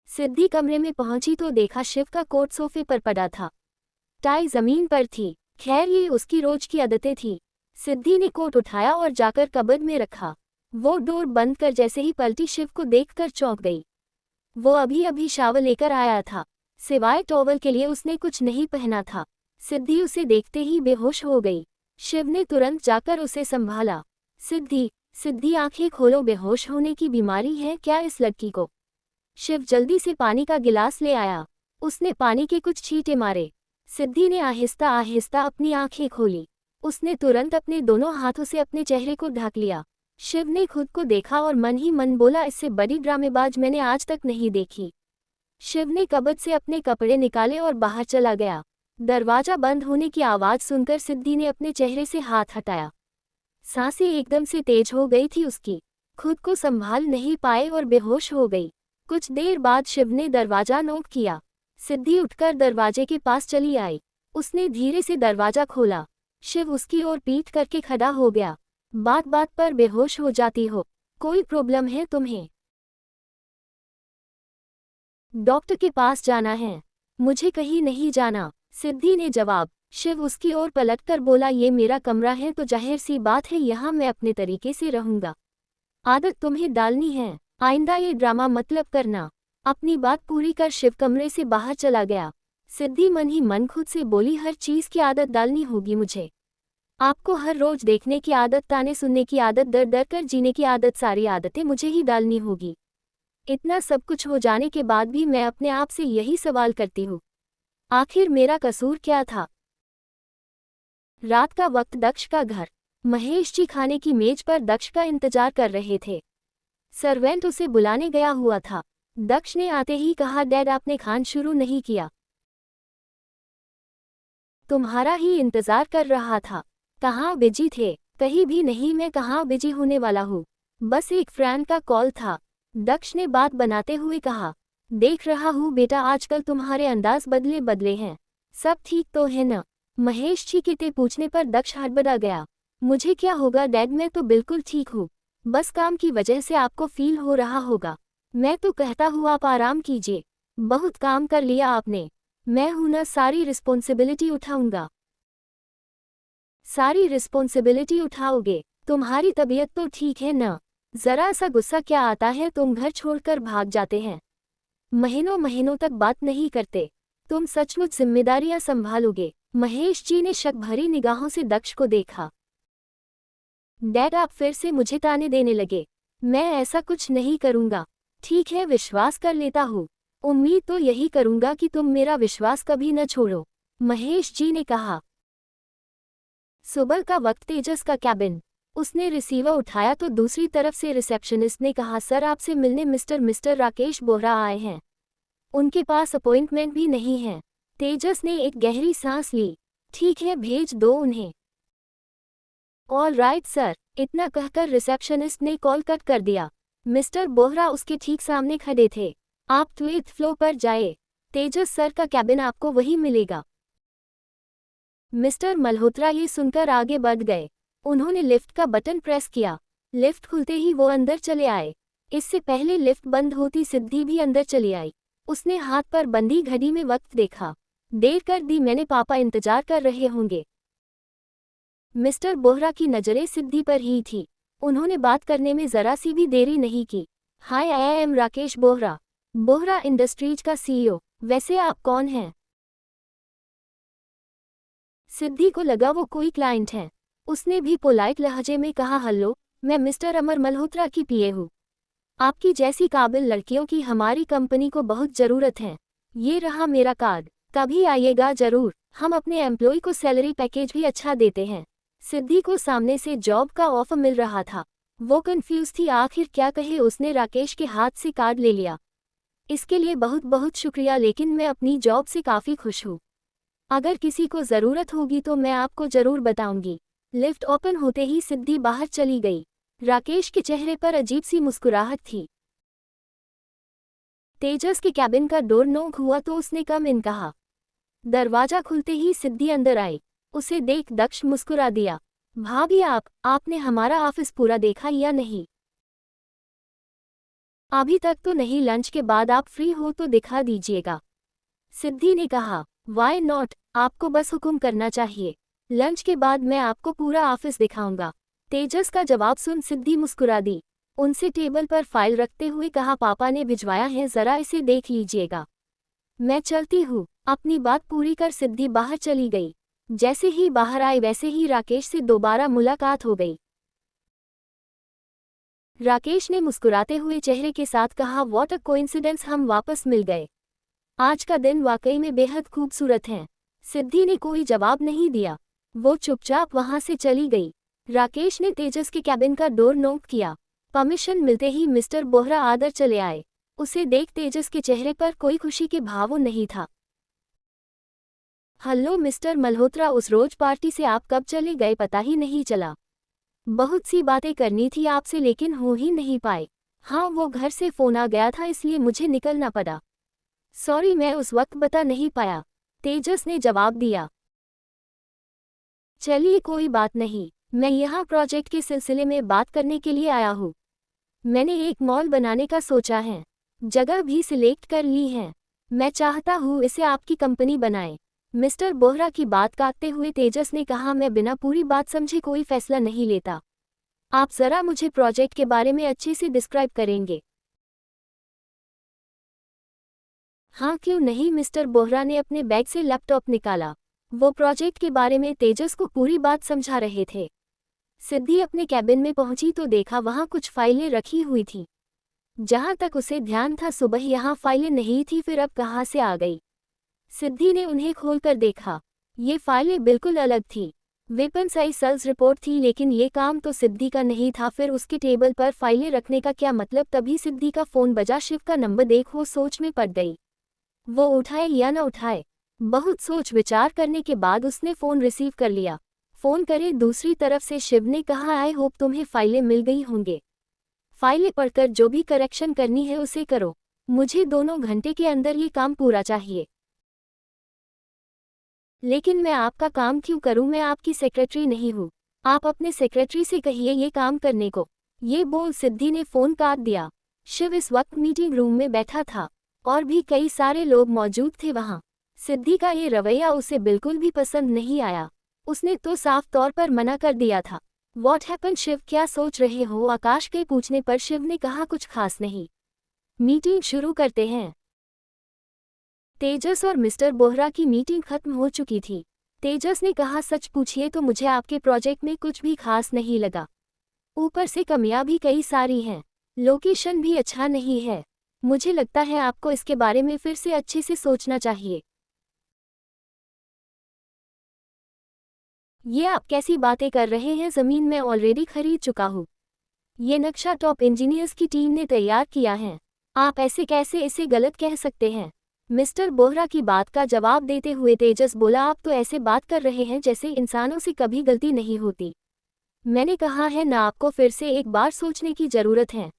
सिद्धि कमरे में पहुंची तो देखा शिव का कोट सोफे पर पड़ा था, टाई जमीन पर थी। खैर, ये उसकी रोज की आदतें थी। सिद्धि ने कोट उठाया और जाकर कबर्ड में रखा। वो डोर बंद कर जैसे ही पलटी, शिव को देखकर चौंक गई। वो अभी अभी शावर लेकर आया था, सिवाय टॉवल के लिए उसने कुछ नहीं पहना था। सिद्धि उसे देखते ही बेहोश हो गई। शिव ने तुरंत जाकर उसे संभाला। सिद्धि, सिद्धि आंखें खोलो, बेहोश होने की बीमारी है क्या इस लड़की को? शिव जल्दी से पानी का गिलास ले आया। उसने पानी के कुछ छींटे मारे। सिद्धि ने आहिस्ता आहिस्ता अपनी आंखें खोली। उसने तुरंत अपने दोनों हाथों से अपने चेहरे को ढक लिया। शिव ने खुद को देखा और मन ही मन बोला, इससे बड़ी ड्रामेबाज मैंने आज तक नहीं देखी। शिव ने कबर्ड से अपने कपड़े निकाले और बाहर चला गया। दरवाजा बंद होने की आवाज सुनकर सिद्धि ने अपने चेहरे से हाथ हटाया। सांसें एकदम से तेज हो गई थी उसकी। खुद को संभाल नहीं पाए और बेहोश हो गई। कुछ देर बाद शिव ने दरवाजा नॉक किया। सिद्धि उठकर दरवाजे के पास चली आई। उसने धीरे से दरवाजा खोला। शिव उसकी ओर पीठ करके खड़ा हो गया। बात बात पर बेहोश हो जाती हो? कोई प्रॉब्लम है तुम्हें? डॉक्टर के पास जाना है? मुझे कहीं नहीं जाना, सिद्धि ने जवाब। शिव उसकी ओर पलटकर बोला, ये मेरा कमरा है तो जाहिर सी बात है यहाँ मैं अपने तरीके से रहूंगा। आदत तुम्हें डालनी है, आइंदा ये ड्रामा मतलब करना। अपनी बात पूरी कर शिव कमरे से बाहर चला गया। सिद्धि मन ही मन खुद से बोली, हर चीज की आदत डालनी होगी मुझे। आपको हर रोज देखने की आदत, ताने सुनने की आदत, डर डर कर जीने की आदत, सारी आदतें मुझे ही डालनी होगी। इतना सब कुछ हो जाने के बाद भी मैं अपने आप से यही सवाल करती हूँ, आखिर मेरा कसूर क्या था? रात का वक्त, दक्ष का घर। महेश जी खाने की मेज पर दक्ष का इंतजार कर रहे थे। सर्वेंट उसे बुलाने गया हुआ था। दक्ष ने आते ही कहा, डैड आपने खान शुरू नहीं किया? तुम्हारा ही इंतजार कर रहा था। कहाँ बिजी थे? कहीं भी नहीं, मैं कहाँ बिजी होने वाला हूँ, बस एक फ्रेंड का कॉल था। दक्ष ने बात बनाते हुए कहा, देख रहा हूँ बेटा आजकल तुम्हारे अंदाज बदले बदले हैं, सब ठीक तो है न? महेश जी के पूछने पर दक्ष हड़बड़ा गया। मुझे क्या होगा डैड, मैं तो बिल्कुल ठीक हूँ, बस काम की वजह से आपको फील हो रहा होगा। मैं तो कहता हूँ आप आराम कीजिए, बहुत काम कर लिया आपने। मैं हूं ना, सारी रिस्पॉन्सिबिलिटी उठाऊंगा। सारी रिस्पॉन्सिबिलिटी उठाओगे? तुम्हारी तबीयत तो ठीक है न? जरा सा गुस्सा क्या आता है, तुम घर छोड़कर भाग जाते हैं, महीनों महीनों तक बात नहीं करते। तुम सचमुच जिम्मेदारियां संभालोगे? महेश जी ने शक भरी निगाहों से दक्ष को देखा। डैड आप फिर से मुझे ताने देने लगे। मैं ऐसा कुछ नहीं करूंगा। ठीक है, विश्वास कर लेता हूँ। उम्मीद तो यही करूंगा कि तुम मेरा विश्वास कभी न छोड़ो, महेश जी ने कहा। सुबह का वक्त, तेजस का कैबिन। उसने रिसीवर उठाया तो दूसरी तरफ से रिसेप्शनिस्ट ने कहा, सर आपसे मिलने मिस्टर राकेश बोहरा आए हैं। उनके पास अपॉइंटमेंट भी नहीं है। तेजस ने एक गहरी सांस ली। ठीक है, भेज दो उन्हें। All right sir. इतना कहकर रिसेप्शनिस्ट ने कॉल कट कर दिया। मिस्टर बोहरा उसके ठीक सामने खड़े थे। आप 12th फ्लोर पर जाए, तेजस सर का कैबिन आपको वहीं मिलेगा। मिस्टर मल्होत्रा ये सुनकर आगे बढ़ गए। उन्होंने लिफ्ट का बटन प्रेस किया। लिफ्ट खुलते ही वो अंदर चले आए। इससे पहले लिफ्ट बंद होती सिद्धि भी अंदर चली आई। उसने हाथ पर बंधी घड़ी में वक्त देखा। देर कर दी मैंने, पापा इंतजार कर रहे होंगे। मिस्टर बोहरा की नज़रें सिद्धि पर ही थी। उन्होंने बात करने में जरा सी भी देरी नहीं की। Hi, I am Rakesh Bohra, Bohra industries का सीईओ। वैसे आप कौन हैं? सिद्धि को लगा वो कोई क्लाइंट है। उसने भी पोलाइट लहजे में कहा, हेलो, मैं मिस्टर अमर मल्होत्रा की पीए हूँ। आपकी जैसी काबिल लड़कियों की हमारी कंपनी को बहुत ज़रूरत है। ये रहा मेरा कार्ड, कभी आइएगा ज़रूर। हम अपने एम्प्लॉय को सैलरी पैकेज भी अच्छा देते हैं। सिद्धि को सामने से जॉब का ऑफर मिल रहा था। वो कंफ्यूज थी, आखिर क्या कहे। उसने राकेश के हाथ से कार्ड ले लिया। इसके लिए बहुत बहुत शुक्रिया, लेकिन मैं अपनी जॉब से काफ़ी खुश हूँ। अगर किसी को ज़रूरत होगी तो मैं आपको ज़रूर बताऊंगी। लिफ्ट ओपन होते ही सिद्धि बाहर चली गई। राकेश के चेहरे पर अजीब सी मुस्कुराहट थी। तेजस के कैबिन का डोर नॉक हुआ तो उसने कम इन कहा। दरवाजा खुलते ही सिद्धि अंदर आई। उसे देख दक्ष मुस्कुरा दिया। भाभी, आपने हमारा ऑफिस पूरा देखा या नहीं? अभी तक तो नहीं, लंच के बाद आप फ्री हो तो दिखा दीजिएगा। सिद्धि ने कहा, वाई नॉट, आपको बस हुक्म करना चाहिए। लंच के बाद मैं आपको पूरा ऑफिस दिखाऊंगा। तेजस का जवाब सुन सिद्धि मुस्कुरा दी। उनसे टेबल पर फाइल रखते हुए कहा, पापा ने भिजवाया है, जरा इसे देख लीजिएगा। मैं चलती हूँ। अपनी बात पूरी कर सिद्धि बाहर चली गई। जैसे ही बाहर आई वैसे ही राकेश से दोबारा मुलाकात हो गई। राकेश ने मुस्कुराते हुए चेहरे के साथ कहा, व्हाट अ कोइंसिडेंस, हम वापस मिल गए। आज का दिन वाकई में बेहद खूबसूरत है। सिद्धि ने कोई जवाब नहीं दिया। वो चुपचाप वहां से चली गई। राकेश ने तेजस के कैबिन का डोर नॉक किया। परमिशन मिलते ही मिस्टर बोहरा आदर चले आए। उसे देख तेजस के चेहरे पर कोई खुशी के भाव नहीं था। हेलो मिस्टर मल्होत्रा, उस रोज पार्टी से आप कब चले गए पता ही नहीं चला। बहुत सी बातें करनी थी आपसे लेकिन हो ही नहीं पाए। हाँ, वो घर से फोन आ गया था इसलिए मुझे निकलना पड़ा। सॉरी, मैं उस वक्त बता नहीं पाया, तेजस ने जवाब दिया। चलिए कोई बात नहीं, मैं यहाँ प्रोजेक्ट के सिलसिले में बात करने के लिए आया हूँ। मैंने एक मॉल बनाने का सोचा है, जगह भी सिलेक्ट कर ली है। मैं चाहता हूँ इसे आपकी कंपनी बनाए। मिस्टर बोहरा की बात काटते हुए तेजस ने कहा, मैं बिना पूरी बात समझे कोई फैसला नहीं लेता। आप जरा मुझे प्रोजेक्ट के बारे में अच्छे से डिस्क्राइब करेंगे? हाँ क्यों नहीं, मिस्टर बोहरा ने अपने बैग से लैपटॉप निकाला। वो प्रोजेक्ट के बारे में तेजस को पूरी बात समझा रहे थे। सिद्धि अपने कैबिन में पहुंची तो देखा वहां कुछ फाइलें रखी हुई थी। जहां तक उसे ध्यान था सुबह यहाँ फाइलें नहीं थी, फिर अब कहाँ से आ गई? सिद्धि ने उन्हें खोलकर देखा। ये फाइलें बिल्कुल अलग थी। वेपन साइज सेल्स रिपोर्ट थी, लेकिन ये काम तो सिद्धि का नहीं था। फिर उसके टेबल पर फाइलें रखने का क्या मतलब? तभी सिद्धि का फोन बजा। शिव का नंबर देख वो सोच में पड़ गई। वो उठाए या न उठाए, बहुत सोच विचार करने के बाद उसने फोन रिसीव कर लिया। फोन करे दूसरी तरफ से शिव ने कहा, आई होप तुम्हें फाइलें मिल गई होंगे। फाइलें पढ़कर जो भी करेक्शन करनी है उसे करो। मुझे 2 घंटे के अंदर ये काम पूरा चाहिए। लेकिन मैं आपका काम क्यों करूं? मैं आपकी सेक्रेटरी नहीं हूं। आप अपने सेक्रेटरी से कहिए ये काम करने को। ये बोल सिद्धि ने फोन काट दिया। शिव इस वक्त मीटिंग रूम में बैठा था और भी कई सारे लोग मौजूद थे वहां। सिद्धि का ये रवैया उसे बिल्कुल भी पसंद नहीं आया। उसने तो साफ तौर पर मना कर दिया था। व्हाट हैपन शिव, क्या सोच रहे हो? आकाश के पूछने पर शिव ने कहा, कुछ खास नहीं। मीटिंग शुरू करते हैं। तेजस और मिस्टर बोहरा की मीटिंग खत्म हो चुकी थी। तेजस ने कहा, सच पूछिए तो मुझे आपके प्रोजेक्ट में कुछ भी खास नहीं लगा। ऊपर से कमियां भी कई सारी हैं। लोकेशन भी अच्छा नहीं है। मुझे लगता है आपको इसके बारे में फिर से अच्छे से सोचना चाहिए। ये आप कैसी बातें कर रहे हैं? ज़मीन मैं ऑलरेडी खरीद चुका हूँ। ये नक्शा टॉप इंजीनियर्स की टीम ने तैयार किया है। आप ऐसे कैसे इसे गलत कह सकते हैं? मिस्टर बोहरा की बात का जवाब देते हुए तेजस बोला, आप तो ऐसे बात कर रहे हैं जैसे इंसानों से कभी गलती नहीं होती। मैंने कहा है ना, आपको फिर से एक बार सोचने की ज़रूरत है।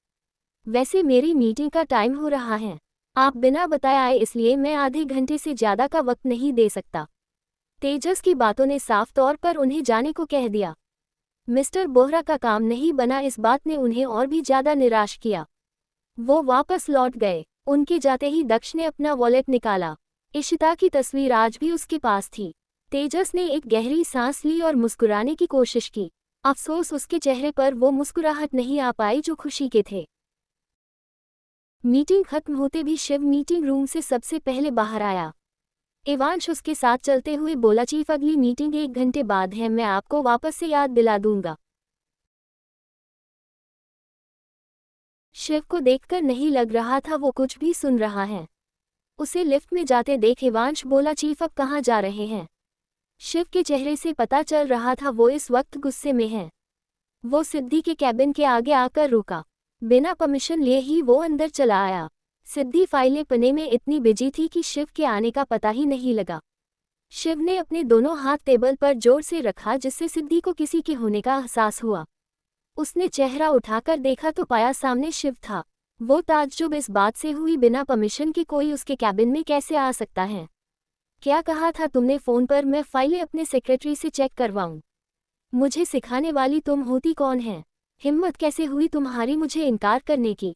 वैसे मेरी मीटिंग का टाइम हो रहा है। आप बिना बताए आए इसलिए मैं आधे घंटे से ज़्यादा का वक्त नहीं दे सकता। तेजस की बातों ने साफ तौर पर उन्हें जाने को कह दिया। मिस्टर बोहरा का काम नहीं बना, इस बात ने उन्हें और भी ज़्यादा निराश किया। वो वापस लौट गए। उनके जाते ही दक्ष ने अपना वॉलेट निकाला। इशिता की तस्वीर आज भी उसके पास थी। तेजस ने एक गहरी सांस ली और मुस्कुराने की कोशिश की। अफसोस उसके चेहरे पर वो मुस्कुराहट नहीं आ पाई जो खुशी के थे। मीटिंग खत्म होते भी शिव मीटिंग रूम से सबसे पहले बाहर आया। इवांश उसके साथ चलते हुए बोला, चीफ अगली मीटिंग 1 घंटे बाद है, मैं आपको वापस से याद दिला दूंगा। शिव को देखकर नहीं लग रहा था वो कुछ भी सुन रहा है। उसे लिफ्ट में जाते देख इवांश बोला, चीफ अब कहाँ जा रहे हैं? शिव के चेहरे से पता चल रहा था वो इस वक्त गुस्से में है। वो सिद्धि के कैबिन के आगे आकर रुका। बिना परमिशन लिए ही वो अंदर चला आया। सिद्धि फाइलें पढ़ने में इतनी बिजी थी कि शिव के आने का पता ही नहीं लगा। शिव ने अपने दोनों हाथ टेबल पर जोर से रखा जिससे सिद्धि को किसी के होने का एहसास हुआ। उसने चेहरा उठाकर देखा तो पाया सामने शिव था। वो ताज्जुब इस बात से हुई, बिना परमिशन के कोई उसके कैबिन में कैसे आ सकता है? क्या कहा था तुमने फ़ोन पर मैं फाइलें अपने सेक्रेटरी से चेक करवाऊं? मुझे सिखाने वाली तुम होती कौन है? हिम्मत कैसे हुई तुम्हारी मुझे इनकार करने की?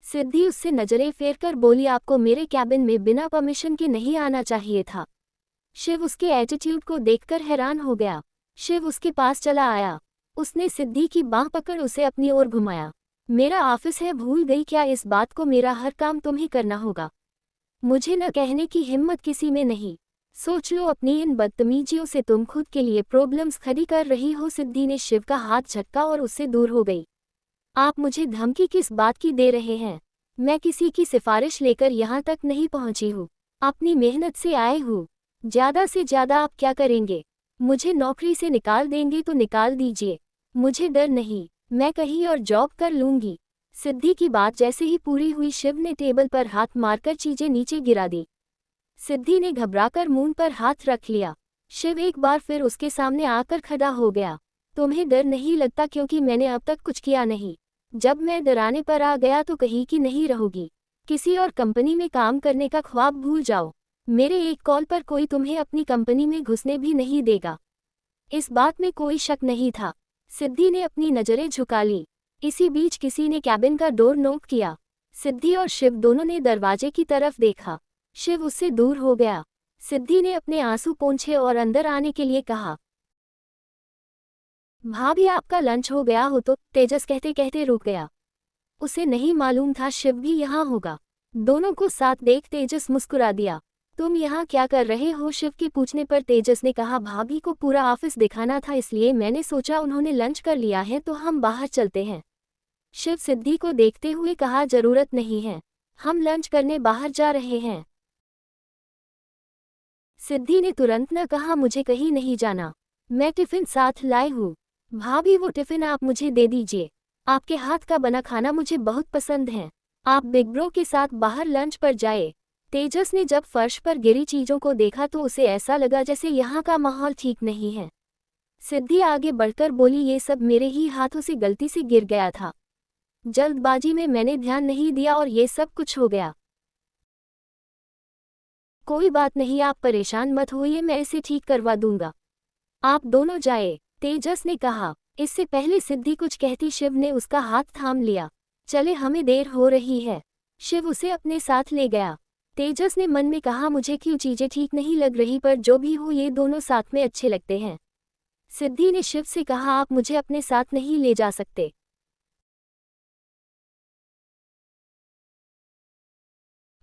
सिद्धि उससे नजरें फेरकर बोली, आपको मेरे कैबिन में बिना परमिशन के नहीं आना चाहिए था। शिव उसके एटीट्यूड को देखकर हैरान हो गया। शिव उसके पास चला आया। उसने सिद्धि की बांह पकड़ उसे अपनी ओर घुमाया। मेरा ऑफिस है, भूल गई क्या इस बात को? मेरा हर काम तुम्हें करना होगा। मुझे न कहने की हिम्मत किसी में नहीं। सोच लो अपनी इन बदतमीजियों से तुम खुद के लिए प्रॉब्लम्स खड़ी कर रही हो। सिद्धि ने शिव का हाथ झटका और उससे दूर हो गई। आप मुझे धमकी किस बात की दे रहे हैं? मैं किसी की सिफारिश लेकर यहाँ तक नहीं पहुँची हूँ। अपनी मेहनत से आए हूँ। ज़्यादा से ज़्यादा आप क्या करेंगे? मुझे नौकरी से निकाल देंगे तो निकाल दीजिए, मुझे डर नहीं, मैं कहीं और जॉब कर लूँगी। सिद्धि की बात जैसे ही पूरी हुई शिव ने टेबल पर हाथ मारकर चीजें नीचे गिरा दी। सिद्धि ने घबराकर मुंह पर हाथ रख लिया। शिव एक बार फिर उसके सामने आकर खड़ा हो गया। तुम्हें डर नहीं लगता? क्योंकि मैंने अब तक कुछ किया नहीं। जब मैं डराने पर आ गया तो कहीं की नहीं रहोगी। किसी और कंपनी में काम करने का ख्वाब भूल जाओ। मेरे एक कॉल पर कोई तुम्हें अपनी कंपनी में घुसने भी नहीं देगा। इस बात में कोई शक नहीं था। सिद्धि ने अपनी नजरें झुका ली। इसी बीच किसी ने कैबिन का डोर नॉक किया। सिद्धि और शिव दोनों ने दरवाजे की तरफ देखा। शिव उससे दूर हो गया। सिद्धि ने अपने आंसू पोंछे और अंदर आने के लिए कहा, भाभी आपका लंच हो गया हो? तो तेजस कहते कहते रुक गया। उसे नहीं मालूम था शिव भी यहाँ होगा। दोनों को साथ देख तेजस मुस्कुरा दिया। तुम यहाँ क्या कर रहे हो? शिव के पूछने पर तेजस ने कहा, भाभी को पूरा ऑफिस दिखाना था इसलिए मैंने सोचा उन्होंने लंच कर लिया है तो हम बाहर चलते हैं। शिव सिद्धि को देखते हुए कहा, जरूरत नहीं है, हम लंच करने बाहर जा रहे हैं। सिद्धि ने तुरंत न कहा, मुझे कहीं नहीं जाना, मैं टिफिन साथ लाई हूँ। भाभी वो टिफिन आप मुझे दे दीजिए, आपके हाथ का बना खाना मुझे बहुत पसंद है। आप बिग ब्रो के साथ बाहर लंच पर जाए। तेजस ने जब फर्श पर गिरी चीजों को देखा तो उसे ऐसा लगा जैसे यहाँ का माहौल ठीक नहीं है। सिद्धि आगे बढ़कर बोली, ये सब मेरे ही हाथों से गलती से गिर गया था। जल्दबाजी में मैंने ध्यान नहीं दिया और ये सब कुछ हो गया। कोई बात नहीं, आप परेशान मत होइए, मैं इसे ठीक करवा दूंगा। आप दोनों जाए, तेजस ने कहा। इससे पहले सिद्धि कुछ कहती शिव ने उसका हाथ थाम लिया। चले, हमें देर हो रही है। शिव उसे अपने साथ ले गया। तेजस ने मन में कहा, मुझे क्यों चीजें ठीक नहीं लग रही, पर जो भी हो ये दोनों साथ में अच्छे लगते हैं। सिद्धि ने शिव से कहा, आप मुझे अपने साथ नहीं ले जा सकते।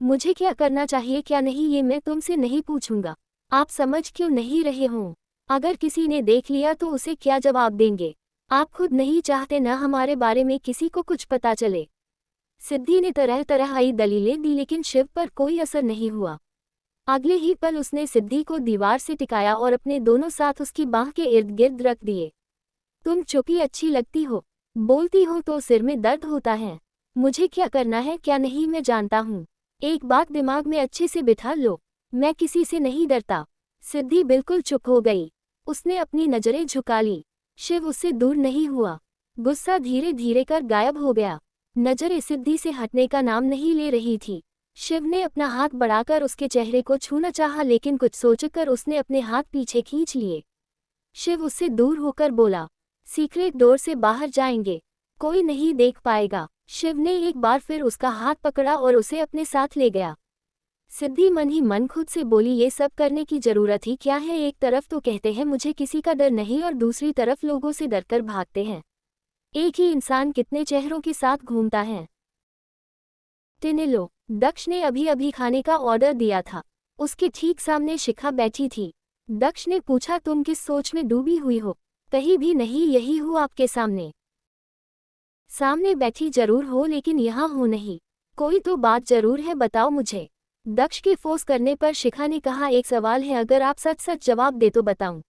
मुझे क्या करना चाहिए क्या नहीं ये मैं तुमसे नहीं पूछूंगा। आप समझ क्यों नहीं रहे हो? अगर किसी ने देख लिया तो उसे क्या जवाब देंगे? आप खुद नहीं चाहते न हमारे बारे में किसी को कुछ पता चले। सिद्धि ने तरह तरह आई दलीलें दी लेकिन शिव पर कोई असर नहीं हुआ। अगले ही पल उसने सिद्धि को दीवार से टिकाया और अपने दोनों साथ उसकी बाह के इर्द गिर्द रख दिए। तुम चुपी अच्छी लगती हो, बोलती हो तो सिर में दर्द होता है। मुझे क्या करना है क्या नहीं मैं जानता हूँ। एक बात दिमाग में अच्छे से बिठा लो, मैं किसी से नहीं डरता। सिद्धि बिल्कुल चुप हो गई। उसने अपनी नजरें झुका ली। शिव उससे दूर नहीं हुआ। गुस्सा धीरे धीरे कर गायब हो गया। नजरें सिद्धि से हटने का नाम नहीं ले रही थी। शिव ने अपना हाथ बढ़ाकर उसके चेहरे को छूना चाहा लेकिन कुछ सोचकर उसने अपने हाथ पीछे खींच लिए। शिव उससे दूर होकर बोला, सीक्रेट डोर से बाहर जाएंगे, कोई नहीं देख पाएगा। शिव ने एक बार फिर उसका हाथ पकड़ा और उसे अपने साथ ले गया। सिद्धि मन ही मन खुद से बोली, ये सब करने की जरूरत ही क्या है? एक तरफ तो कहते हैं मुझे किसी का डर नहीं और दूसरी तरफ लोगों से डरकर भागते हैं। एक ही इंसान कितने चेहरों के साथ घूमता है। टिनिलो, दक्ष ने अभी अभी खाने का ऑर्डर दिया था। उसके ठीक सामने शिखा बैठी थी। दक्ष ने पूछा, तुम किस सोच में डूबी हुई हो? कहीं भी नहीं, यही हूँ आपके सामने। सामने बैठी जरूर हो लेकिन यहाँ हो नहीं। कोई तो बात जरूर है, बताओ मुझे। दक्ष के फोर्स करने पर शिखा ने कहा, एक सवाल है, अगर आप सच सच जवाब दे तो बताऊं।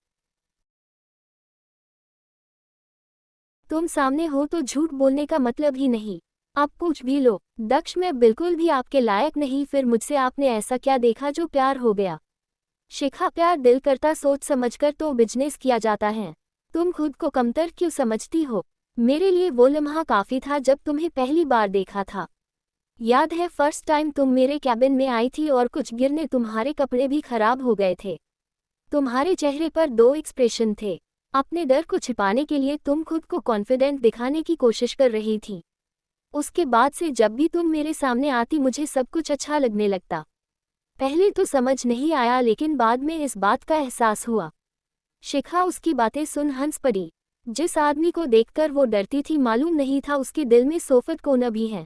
तुम सामने हो तो झूठ बोलने का मतलब ही नहीं। आप पूछ भी लो। दक्ष, मैं बिल्कुल भी आपके लायक नहीं, फिर मुझसे आपने ऐसा क्या देखा जो प्यार हो गया? शिखा, प्यार दिल करता सोच समझकर तो बिजनेस किया जाता है। तुम खुद को कमतर क्यों समझती हो? मेरे लिए वो लम्हा काफी था जब तुम्हें पहली बार देखा था। याद है फर्स्ट टाइम तुम मेरे कैबिन में आई थी और कुछ गिरने तुम्हारे कपड़े भी खराब हो गए थे। तुम्हारे चेहरे पर दो एक्सप्रेशन थे। अपने डर को छिपाने के लिए तुम खुद को कॉन्फिडेंट दिखाने की कोशिश कर रही थी। उसके बाद से जब भी तुम मेरे सामने आती मुझे सब कुछ अच्छा लगने लगता। पहले तो समझ नहीं आया लेकिन बाद में इस बात का एहसास हुआ। शिखा उसकी बातें सुन हंस पड़ी। जिस आदमी को देखकर वो डरती थी मालूम नहीं था उसके दिल में सोफत कोना भी है।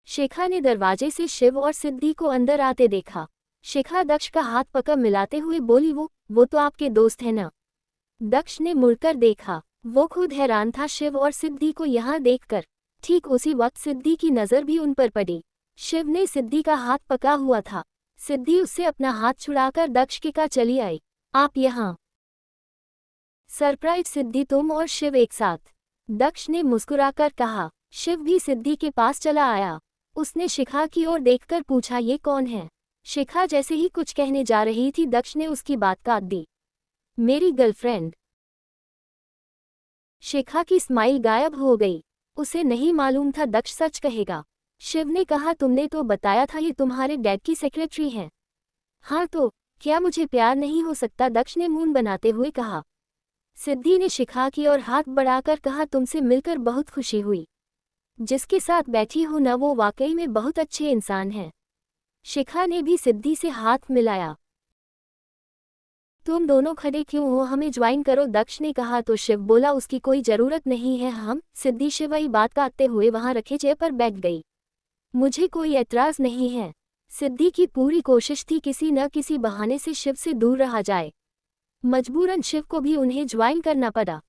शिखा ने दरवाजे से शिव और सिद्धि को अंदर आते देखा। शिखा दक्ष का हाथ पकड़ मिलाते हुए बोली, वो तो आपके दोस्त है ना? दक्ष ने मुड़कर देखा। वो खुद हैरान था शिव और सिद्धि को यहाँ देखकर। ठीक उसी वक्त सिद्धि की नज़र भी उन पर पड़ी। शिव ने सिद्धि का हाथ पकड़ा हुआ था। सिद्धि उससे अपना हाथ छुड़ाकर दक्ष के का चली आई। आप यहाँ? सरप्राइज सिद्धि, तुम और शिव एक साथ? दक्ष ने मुस्कुराकर कहा। शिव भी सिद्धि के पास चला आया। उसने शिखा की ओर देखकर पूछा, ये कौन है? शिखा जैसे ही कुछ कहने जा रही थी दक्ष ने उसकी बात काट दी। मेरी गर्लफ्रेंड। शिखा की स्माइल गायब हो गई। उसे नहीं मालूम था दक्ष सच कहेगा। शिव ने कहा, तुमने तो बताया था ये तुम्हारे डैड की सेक्रेटरी है। हाँ तो क्या मुझे प्यार नहीं हो सकता? दक्ष ने मुंह बनाते हुए कहा। सिद्धि ने शिखा की ओर हाथ बढ़ाकर कहा, तुमसे मिलकर बहुत खुशी हुई। जिसके साथ बैठी हो ना वो वाकई में बहुत अच्छे इंसान हैं। शिखा ने भी सिद्धि से हाथ मिलाया। तुम दोनों खड़े क्यों हो, हमें ज्वाइन करो, दक्ष ने कहा तो शिव बोला, उसकी कोई जरूरत नहीं है हम। सिद्धि शिवाई बात काटते हुए वहां रखे चेयर पर बैठ गई। मुझे कोई एतराज नहीं है। सिद्धि की पूरी कोशिश थी किसी न किसी बहाने से शिव से दूर रहा जाए। मजबूरन शिव को भी उन्हें ज्वाइन करना पड़ा।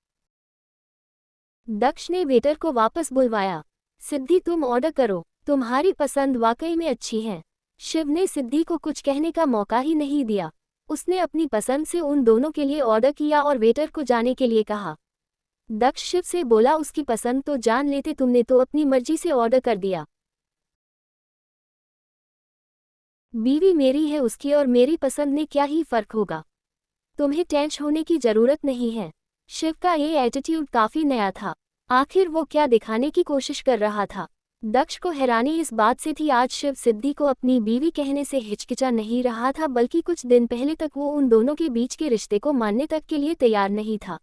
दक्ष ने वेटर को वापस बुलवाया। सिद्धि, तुम ऑर्डर करो, तुम्हारी पसंद वाकई में अच्छी है। शिव ने सिद्धि को कुछ कहने का मौका ही नहीं दिया। उसने अपनी पसंद से उन दोनों के लिए ऑर्डर किया और वेटर को जाने के लिए कहा। दक्ष शिव से बोला, उसकी पसंद तो जान लेते, तुमने तो अपनी मर्जी से ऑर्डर कर दिया। बीवी मेरी है, उसकी और मेरी पसंद में क्या ही फर्क होगा? तुम्हें टेंशन होने की जरूरत नहीं है। शिव का ये एटीट्यूड काफी नया था। आखिर वो क्या दिखाने की कोशिश कर रहा था? दक्ष को हैरानी इस बात से थी आज शिव सिद्धि को अपनी बीवी कहने से हिचकिचा नहीं रहा था, बल्कि कुछ दिन पहले तक वो उन दोनों के बीच के रिश्ते को मानने तक के लिए तैयार नहीं था।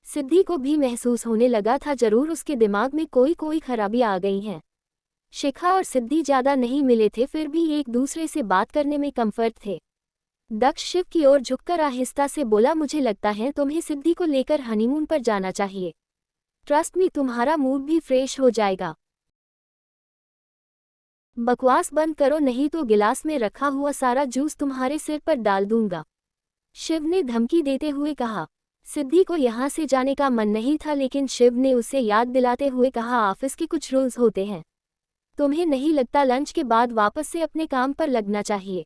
सिद्धि को भी महसूस होने लगा था जरूर उसके दिमाग में कोई खराबी आ गई है। शिखा और सिद्धि ज्यादा नहीं मिले थे फिर भी एक दूसरे से बात करने में कंफर्ट थे। दक्ष शिव की ओर झुककर आहिस्ता से बोला, मुझे लगता है तुम्हें सिद्धि को लेकर हनीमून पर जाना चाहिए। ट्रस्ट मी, तुम्हारा मूड भी फ्रेश हो जाएगा। बकवास बंद करो नहीं तो गिलास में रखा हुआ सारा जूस तुम्हारे सिर पर डाल दूंगा, शिव ने धमकी देते हुए कहा। सिद्धि को यहाँ से जाने का मन नहीं था लेकिन शिव ने उसे याद दिलाते हुए कहा, ऑफिस के कुछ रूल्स होते हैं। तुम्हें नहीं लगता लंच के बाद वापस से अपने काम पर लगना चाहिए?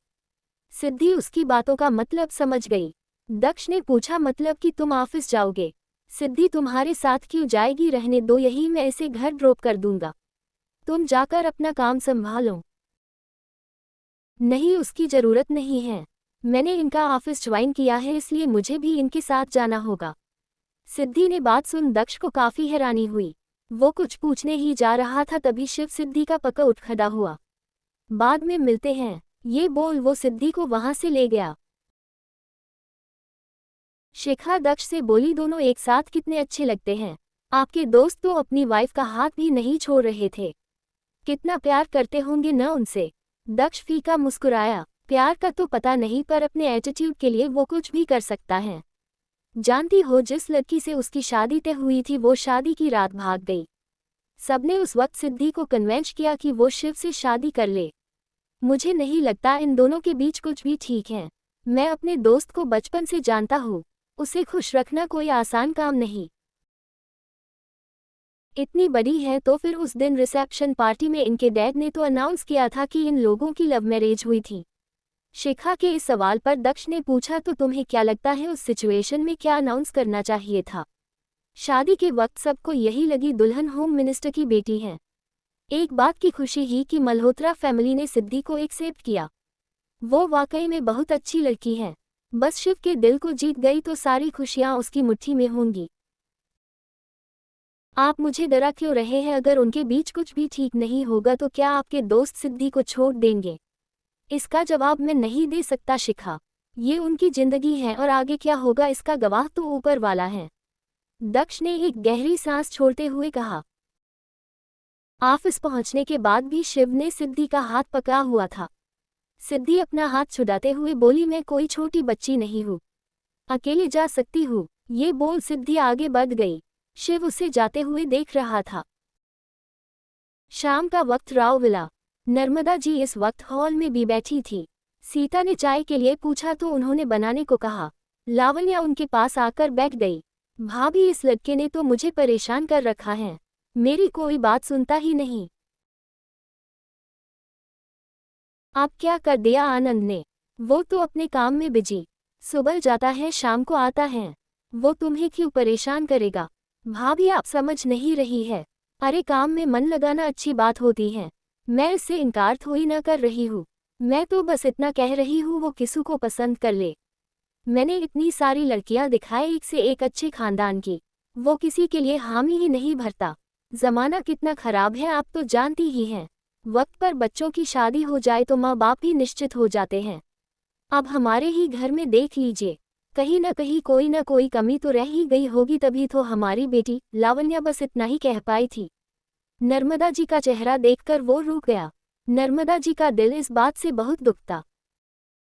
सिद्धि उसकी बातों का मतलब समझ गई। दक्ष ने पूछा, मतलब कि तुम ऑफिस जाओगे? सिद्धि तुम्हारे साथ क्यों जाएगी, रहने दो, यही मैं इसे घर ड्रॉप कर दूंगा। तुम जाकर अपना काम संभालो। नहीं, उसकी जरूरत नहीं है। मैंने इनका ऑफिस ज्वाइन किया है इसलिए मुझे भी इनके साथ जाना होगा। सिद्धि ने बात सुन दक्ष को काफी हैरानी हुई। वो कुछ पूछने ही जा रहा था तभी शिव सिद्धि का पक्का उठ खड़ा हुआ। बाद में मिलते हैं, ये बोल वो सिद्धि को वहां से ले गया। शिखा दक्ष से बोली, दोनों एक साथ कितने अच्छे लगते हैं। आपके दोस्त तो अपनी वाइफ का हाथ भी नहीं छोड़ रहे थे। कितना प्यार करते होंगे न उनसे। दक्ष फीका मुस्कुराया। प्यार का तो पता नहीं पर अपने एटीट्यूड के लिए वो कुछ भी कर सकता है। जानती हो जिस लड़की से उसकी शादी तय हुई थी वो शादी की रात भाग गई। सबने उस वक्त सिद्धि को कन्वेंस किया कि वो शिव से शादी कर ले। मुझे नहीं लगता इन दोनों के बीच कुछ भी ठीक है। मैं अपने दोस्त को बचपन से जानता हूँ, उसे खुश रखना कोई आसान काम नहीं। इतनी बड़ी है तो फिर उस दिन रिसेप्शन पार्टी में इनके डैड ने तो अनाउंस किया था कि इन लोगों की लव मैरिज हुई थी। शिखा के इस सवाल पर दक्ष ने पूछा, तो तुम्हें क्या लगता है उस सिचुएशन में क्या अनाउंस करना चाहिए था? शादी के वक्त सबको यही लगी दुल्हन होम मिनिस्टर की बेटी है। एक बात की खुशी ही कि मल्होत्रा फैमिली ने सिद्धि को एक्सेप्ट किया। वो वाकई में बहुत अच्छी लड़की है। बस शिव के दिल को जीत गई तो सारी खुशियां उसकी मुट्ठी में होंगी। आप मुझे डरा क्यों रहे हैं? अगर उनके बीच कुछ भी ठीक नहीं होगा तो क्या आपके दोस्त सिद्धि को छोड़ देंगे? इसका जवाब मैं नहीं दे सकता शिखा। ये उनकी जिंदगी है और आगे क्या होगा इसका गवाह तो ऊपर वाला है। दक्ष ने एक गहरी सांस छोड़ते हुए कहा। ऑफिस पहुंचने के बाद भी शिव ने सिद्धि का हाथ पकड़ा हुआ था। सिद्धि अपना हाथ छुड़ाते हुए बोली, मैं कोई छोटी बच्ची नहीं हूँ, अकेले जा सकती हूँ। ये बोल सिद्धि आगे बढ़ गई। शिव उसे जाते हुए देख रहा था। शाम का वक्त राव विला। नर्मदा जी इस वक्त हॉल में भी बैठी थी। सीता ने चाय के लिए पूछा तो उन्होंने बनाने को कहा। लावण्या उनके पास आकर बैठ गई। भाभी, इस लड़के ने तो मुझे परेशान कर रखा है, मेरी कोई बात सुनता ही नहीं। अब क्या कर दिया आनंद ने? वो तो अपने काम में बिजी, सुबह जाता है शाम को आता है, वो तुम्हें क्यों परेशान करेगा? भाभी, आप समझ नहीं रही है। अरे काम में मन लगाना अच्छी बात होती है, मैं इससे इनकार थोड़ी न कर रही हूँ। मैं तो बस इतना कह रही हूँ वो किसी को पसंद कर ले। मैंने इतनी सारी लड़कियां दिखाई, एक से एक अच्छे खानदान की, वो किसी के लिए हामी ही नहीं भरता। जमाना कितना खराब है आप तो जानती ही हैं। वक्त पर बच्चों की शादी हो जाए तो माँ बाप ही निश्चित हो जाते हैं। अब हमारे ही घर में देख लीजिए, कहीं न कहीं कोई न कोई कमी तो रह ही गई होगी, तभी तो हमारी बेटी लावण्या बस इतना ही कह पाई थी। नर्मदा जी का चेहरा देखकर वो रुक गया। नर्मदा जी का दिल इस बात से बहुत दुखता।